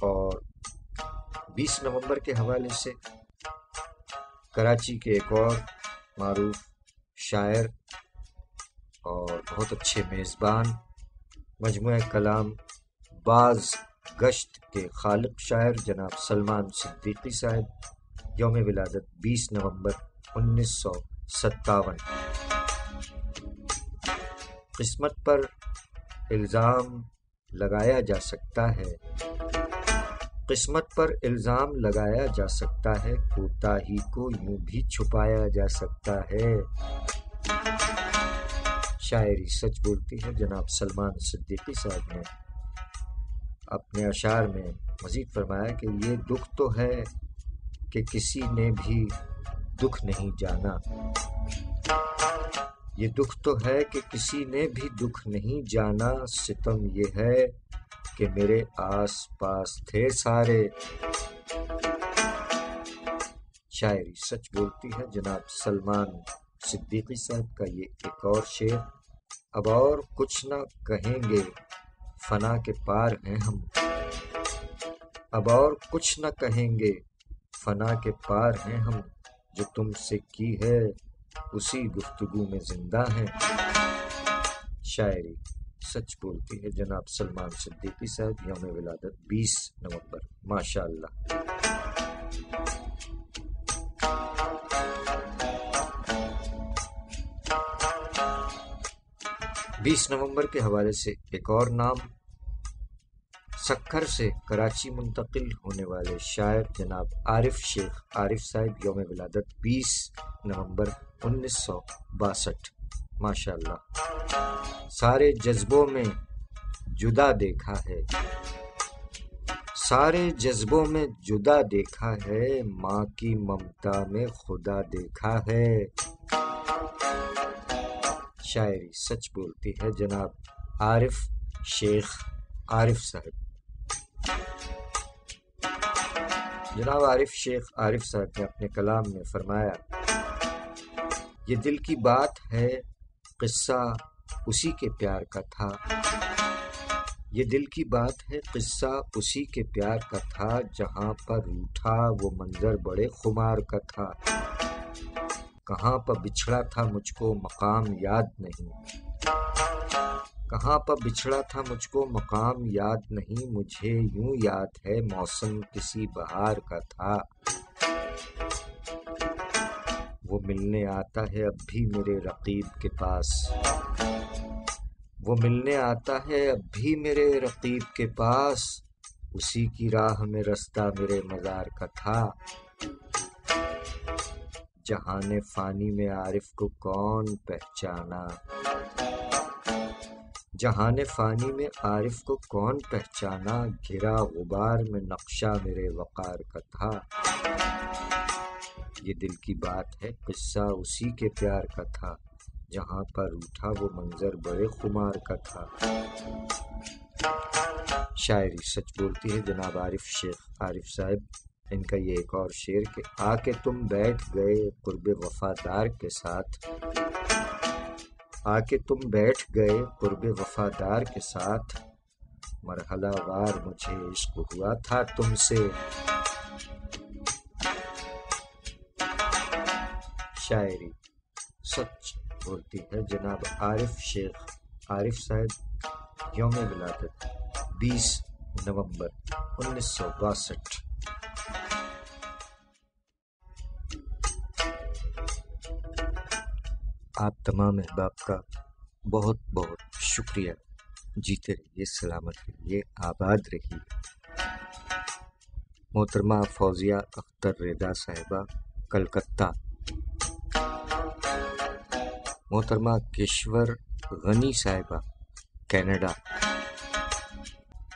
اور 20 نومبر کے حوالے سے کراچی کے ایک اور معروف شاعر اور بہت اچھے میزبان، مجموعہ کلام باز گشت کے خالق شاعر جناب سلمان صدیقی صاحب یوم ولادت 20 نومبر 1957۔ قسمت پر الزام لگایا جا سکتا ہے، قسمت پر الزام لگایا جا سکتا ہے، کوتاہی کو یوں بھی چھپایا جا سکتا ہے۔ شاعری سچ بولتی ہے جناب سلمان صدیقی صاحب نے اپنے اشعار میں مزید فرمایا کہ یہ دکھ تو ہے کہ کسی نے بھی دکھ نہیں جانا، یہ دکھ تو ہے کہ کسی نے بھی دکھ نہیں جانا، ستم یہ ہے کہ میرے آس پاس تھے سارے۔ شاعری سچ بولتی ہے جناب سلمان صدیقی صاحب کا یہ ایک اور شعر، اب اور کچھ نہ کہیں گے فنا کے پار ہیں ہم، اب اور کچھ نہ کہیں گے فنا کے پار ہیں ہم، جو تم سے کی ہے اسی گفتگو میں زندہ ہیں۔ شاعری سچ بولتی ہے جناب سلمان صدیقی صاحب یوم ولادت 20 نومبر، ماشاء اللہ۔ 20 نومبر کے حوالے سے ایک اور نام، سکھر سے کراچی منتقل ہونے والے شاعر جناب عارف شیخ عارف صاحب یوم ولادت 20 نومبر 1962، ماشاء اللہ۔ سارے جذبوں میں جدا دیکھا ہے، سارے جذبوں میں جدا دیکھا ہے، ماں کی ممتا میں خدا دیکھا ہے۔ شاعری سچ بولتی ہے جناب عارف شیخ عارف صاحب۔ جناب عارف شیخ عارف صاحب نے اپنے کلام میں فرمایا، یہ دل کی بات ہے قصہ اسی کے پیار کا تھا، یہ دل کی بات ہے قصہ اسی کے پیار کا تھا، جہاں پر روٹھا وہ منظر بڑے خمار کا تھا، کہاں پر بچھڑا تھا مجھ کو مقام یاد نہیں، کہاں پر بچھڑا تھا مجھ کو مقام یاد نہیں، مجھے یوں یاد ہے موسم کسی بہار کا تھا، وہ ملنے آتا ہے اب بھی میرے رقیب کے پاس، وہ ملنے آتا ہے اب بھی میرے رقیب کے پاس، اسی کی راہ میں رستہ میرے مزار کا تھا، جہان فانی میں عارف کو کون پہچانا، جہان فانی میں عارف کو کون پہچانا، گھرا غبار میں نقشہ میرے وقار کا تھا، یہ دل کی بات ہے قصہ اسی کے پیار کا تھا، جہاں پر اٹھا وہ منظر بڑے خمار کا تھا۔ شاعری سچ بولتی ہے جناب عارف شیخ عارف صاحب، ان کا یہ ایک اور شعر کہ آ کے تم بیٹھ گئے قرب وفادار کے ساتھ، آ کے تم بیٹھ گئے قرب وفادار کے ساتھ، مرحلہ وار مجھے عشق ہوا تھا تم سے، شاعری سچ بولتی ہے جناب عارف شیخ عارف صاحب، یوم ولادت 20 نومبر 1962۔ آپ تمام احباب کا بہت بہت شکریہ، جیتے رہیے، سلامت رہیے، آباد رہیے۔ محترمہ فوزیہ اختر رضا صاحبہ کلکتہ، محترمہ کیشور غنی صاحبہ کینیڈا،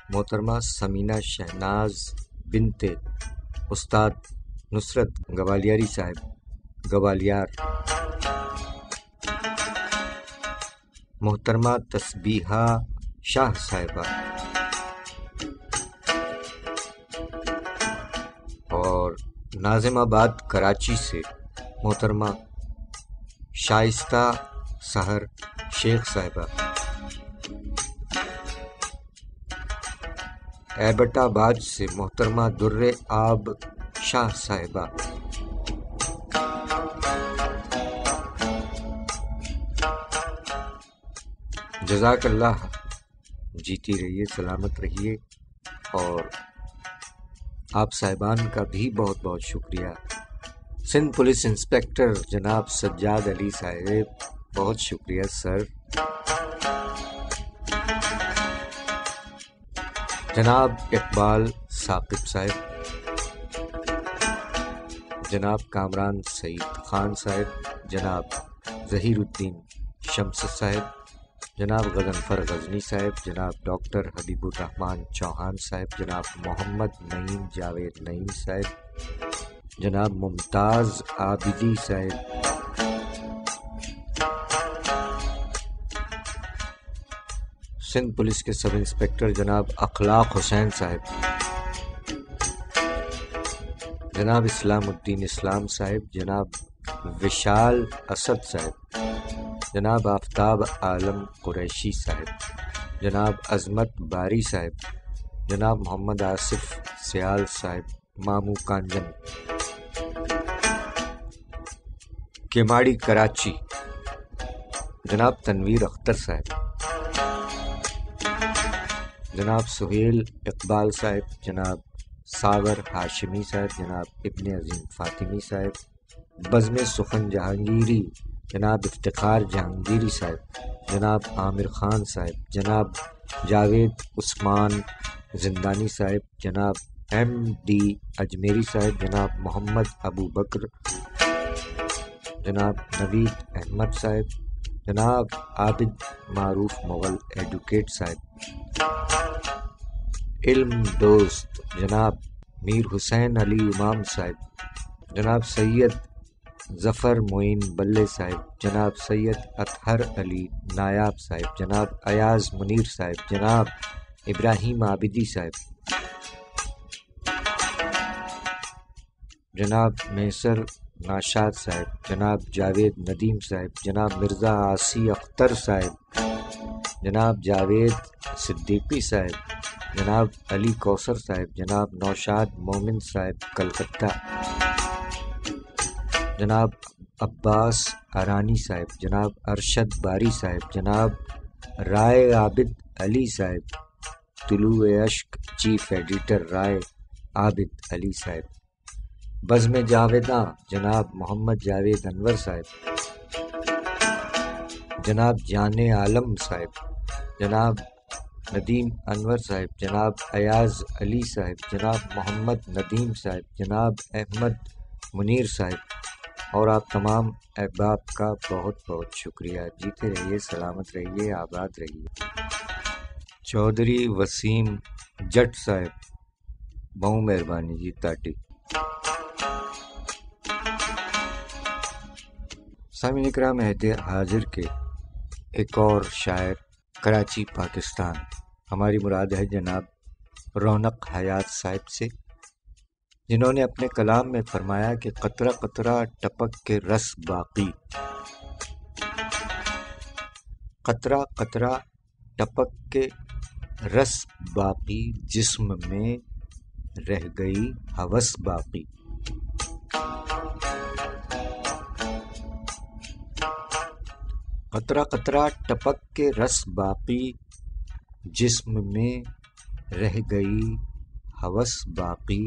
محترمہ سمینہ شہناز بنت استاد نصرت گوالیاری صاحب گوالیار، محترمہ تسبیحہ شاہ صاحبہ، اور ناظم آباد کراچی سے محترمہ شائستہ سحر شیخ صاحبہ، ایبٹ آباد سے محترمہ در آب شاہ صاحبہ، جزاک اللہ، جیتی رہیے، سلامت رہیے، اور آپ صاحبان کا بھی بہت بہت شکریہ۔ سندھ پولیس انسپکٹر جناب سجاد علی صاحب، بہت شکریہ سر۔ جناب اقبال ثاقب صاحب، جناب کامران سعید خان صاحب، جناب ظہیر الدین شمس صاحب، جناب غضنفر غزنی صاحب، جناب ڈاکٹر حبیب الرحمان چوہان صاحب، جناب محمد نعیم جاوید نعیم صاحب، جناب ممتاز عابدی صاحب، سندھ پولیس کے سب انسپکٹر جناب اخلاق حسین صاحب، جناب اسلام الدین اسلام صاحب، جناب وشال اسد صاحب، جناب آفتاب عالم قریشی صاحب، جناب عظمت باری صاحب، جناب محمد آصف سیال صاحب مامو کانجن، کیماڑی کراچی، جناب تنویر اختر صاحب، جناب سہیل اقبال صاحب، جناب ساور ہاشمی صاحب، جناب ابن عظیم فاطمی صاحب، بزم سخن جہانگیری جناب افتخار جہانگیری صاحب، جناب عامر خان صاحب، جناب جاوید عثمان زندانی صاحب، جناب ایم ڈی اجمیری صاحب، جناب محمد ابو بکر، جناب نوید احمد صاحب، جناب عابد معروف مغل ایڈوکیٹ صاحب، علم دوست جناب میر حسین علی امام صاحب، جناب سید ظفر معین بلے صاحب، جناب سید اطہر علی نایاب صاحب، جناب ایاز منیر صاحب، جناب ابراہیم عابدی صاحب، جناب میسر ناشاد صاحب، جناب جاوید ندیم صاحب، جناب مرزا عاصی اختر صاحب، جناب جاوید صدیقی صاحب، جناب علی کوثر صاحب، جناب نوشاد مومن صاحب کلکتہ، جناب عباس ارانی صاحب، جناب ارشد باری صاحب، جناب رائے عابد علی صاحب، طلوع اشک چیف ایڈیٹر رائے عابد علی صاحب، بزم جاویداں جناب محمد جاوید انور صاحب، جناب جان عالم صاحب، جناب ندیم انور صاحب، جناب ایاز علی صاحب، جناب محمد ندیم صاحب، جناب احمد منیر صاحب، اور آپ تمام احباب کا بہت بہت شکریہ۔ جیتے رہیے، سلامت رہیے، آباد رہیے۔ چودھری وسیم جٹ صاحب، بہت مہربانی جی تاٹی۔ سامعین اکرام، عہد حاضر کے ایک اور شاعر کراچی پاکستان، ہماری مراد ہے جناب رونق حیات صاحب سے، جنہوں نے اپنے کلام میں فرمایا کہ قطرہ قطرہ ٹپک کے رس باقی، قطرہ قطرہ ٹپک کے رس باقی، جسم میں رہ گئی ہوس باقی۔ قطرہ قطرہ ٹپک کے رس باقی، جسم میں رہ گئی ہوس باقی،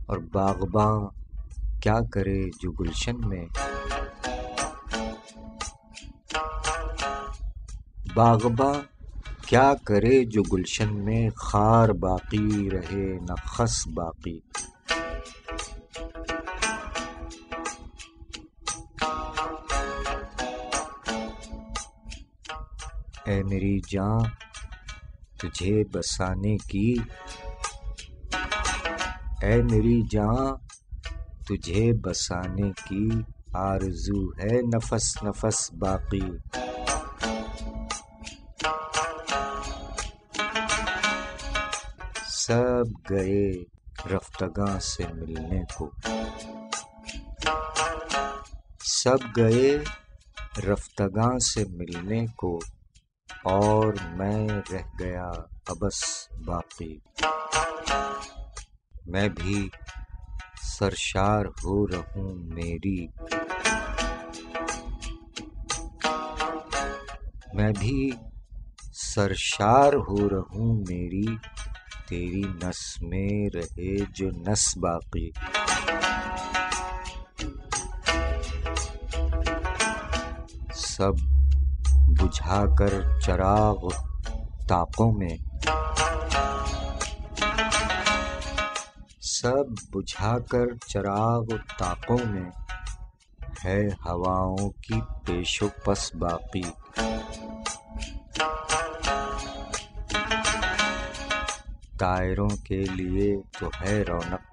اور باغباں کیا کرے جو گلشن میں، باغباں کیا کرے جو گلشن میں، خار باقی رہے نہ خس باقی۔ اے میری جاں تجھے بسانے کی، اے میری جاں تجھے بسانے کی، آرزو ہے نفس نفس باقی۔ سب گئے رفتگاں سے ملنے کو، سب گئے رفتگاں سے ملنے کو، اور میں رہ گیا ابس باقی۔ میں بھی سرشار ہو رہوں میری، میں بھی سرشار ہو رہوں میری، تیری نس میں رہے جو نس باقی۔ سب بجھا کر چراغ طاقوں میں، سب بجھا کر چراغ طاقوں میں، ہے ہواؤں کی پیش و پس باقی۔ طائروں کے لیے تو ہے رونق،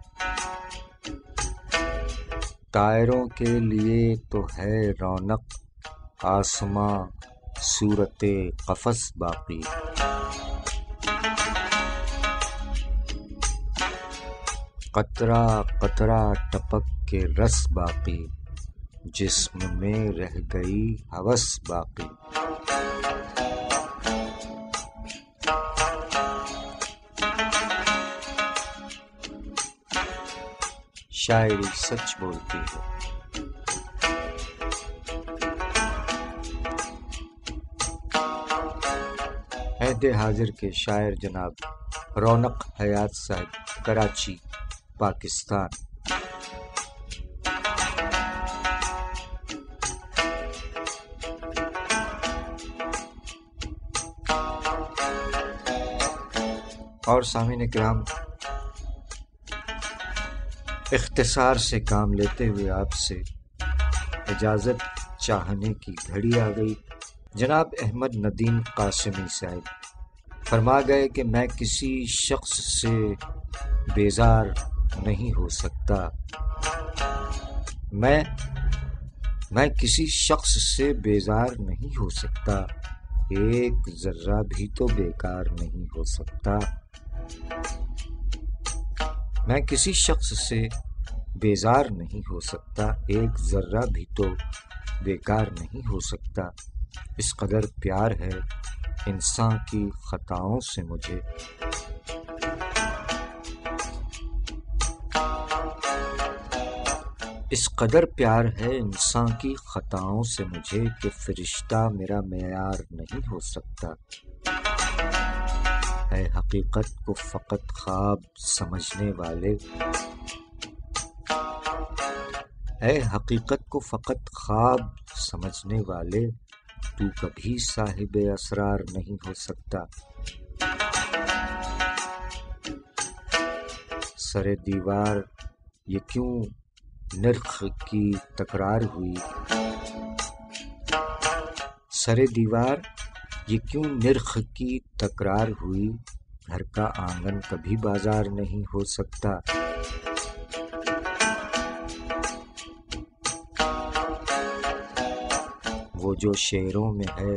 طائروں کے لیے تو ہے رونق، آسماں صورت قفس باقی۔ قطرہ قطرہ ٹپک کے رس باقی، جسم میں رہ گئی ہوس باقی۔ شاعری سچ بولتی ہے۔ عہد حاضر کے شاعر جناب رونق حیات صاحب، کراچی پاکستان۔ اور سامعین کرام، اختصار سے کام لیتے ہوئے آپ سے اجازت چاہنے کی گھڑی آ گئی۔ جناب احمد ندیم قاسمی صاحب فرما گئے کہ میں کسی شخص سے بیزار نہیں ہو سکتا، میں کسی شخص سے بیزار نہیں ہو سکتا، ایک ذرہ بھی تو بیکار نہیں ہو سکتا۔ میں کسی شخص سے بیزار نہیں ہو سکتا، ایک ذرہ بھی تو بیکار نہیں ہو سکتا۔ اس قدر پیار ہے انسان کی خطاؤں سے مجھے اس قدر پیار ہے انسان کی خطاؤں سے مجھے کہ فرشتہ میرا معیار نہیں ہو سکتا۔ اے حقیقت کو فقط خواب سمجھنے والے، اے حقیقت کو فقط خواب سمجھنے والے، تو کبھی صاحب اسرار نہیں ہو سکتا۔ سر دیوار یہ کیوں نرخ کی تکرار ہوئی، سر دیوار یہ کیوں نرخ کی تکرار ہوئی، گھر کا آنگن کبھی بازار نہیں ہو سکتا۔ وہ جو شعروں میں ہے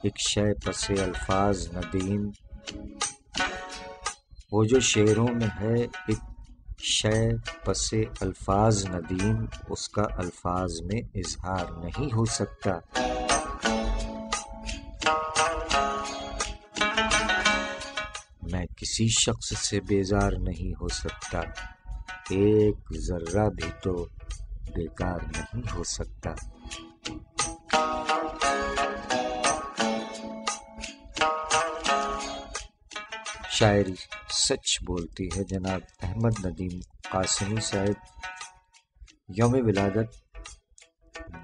ایک شے پس الفاظ ندیم، وہ جو شعروں میں ہے ایک شے پس الفاظ ندیم، اس کا الفاظ میں اظہار نہیں ہو سکتا۔ میں کسی شخص سے بیزار نہیں ہو سکتا، ایک ذرہ بھی تو بیکار نہیں ہو سکتا۔ شاعری سچ بولتی ہے۔ جناب احمد ندیم قاسمی صاحب، یوم ولادت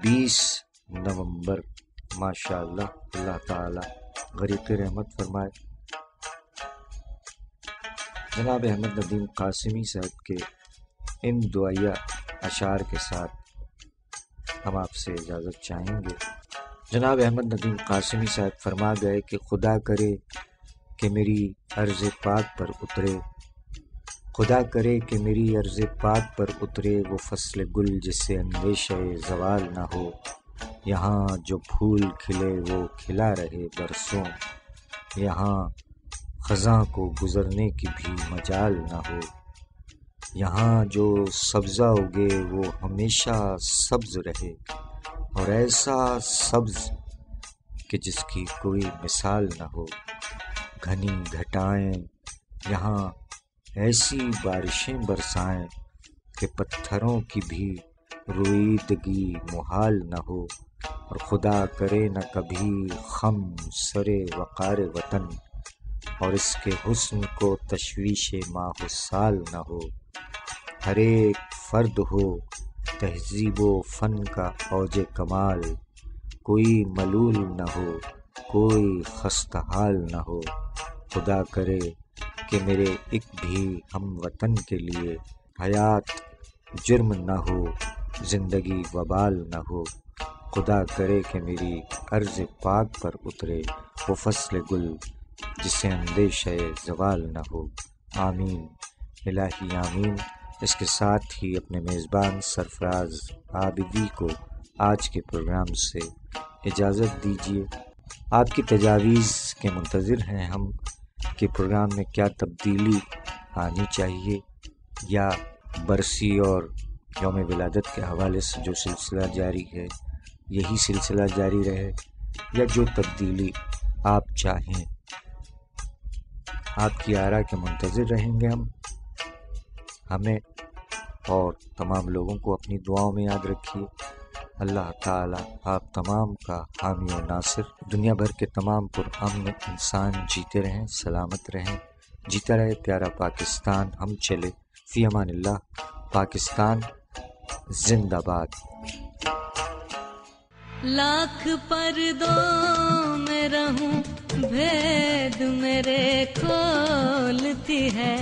20 نومبر، ماشاءاللہ، اللہ تعالی غریق رحمت فرمائے۔ جناب احمد ندیم قاسمی صاحب کے ان دعائیہ اشعار کے ساتھ ہم آپ سے اجازت چاہیں گے۔ جناب احمد ندیم قاسمی صاحب فرما گئے کہ خدا کرے کہ میری عرض پاک پر اترے، خدا کرے کہ میری عرض پاک پر اترے وہ فصل گل جس سے اندیشہ زوال نہ ہو، یہاں جو پھول کھلے وہ کھلا رہے برسوں، یہاں خزاں کو گزرنے کی بھی مجال نہ ہو، یہاں جو سبزہ اگے وہ ہمیشہ سبز رہے، اور ایسا سبز کہ جس کی کوئی مثال نہ ہو، گھنی گھٹائیں یہاں ایسی بارشیں برسائیں کہ پتھروں کی بھی رویدگی محال نہ ہو، اور خدا کرے نہ کبھی خم سرے وقار وطن، اور اس کے حسن کو تشویش ماہ و سال نہ ہو، ہر ایک فرد ہو تہذیب و فن کا اوج کمال، کوئی ملول نہ ہو کوئی خستہ حال نہ ہو، خدا کرے کہ میرے ایک بھی ہم وطن کے لیے حیات جرم نہ ہو، زندگی وبال نہ ہو، خدا کرے کہ میری عرض پاک پر اترے وہ فصل گل جسے اندیشہ زوال نہ ہو، آمین الہی آمین۔ اس کے ساتھ ہی اپنے میزبان سرفراز عابدی کو آج کے پروگرام سے اجازت دیجیے۔ آپ کی تجاویز کے منتظر ہیں ہم کہ پروگرام میں کیا تبدیلی آنی چاہیے، یا برسی اور یوم ولادت کے حوالے سے جو سلسلہ جاری ہے یہی سلسلہ جاری رہے، یا جو تبدیلی آپ چاہیں۔ آپ کی آراء کے منتظر رہیں گے ہم۔ ہمیں اور تمام لوگوں کو اپنی دعاؤں میں یاد رکھیے۔ اللہ تعالی آپ تمام کا حامی و ناصر، دنیا بھر کے تمام پرامن انسان جیتے رہیں، سلامت رہیں، جیتا رہے پیارا پاکستان۔ ہم چلے، فی امان اللہ، پاکستان زندہ باد۔
لاکھ پردوں میں رہوں بھید میرے کھولتی ہے،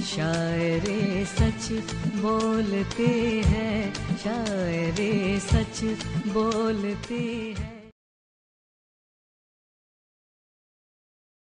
شاعری سچ بولتی ہے، شاعری سچ بولتی ہے۔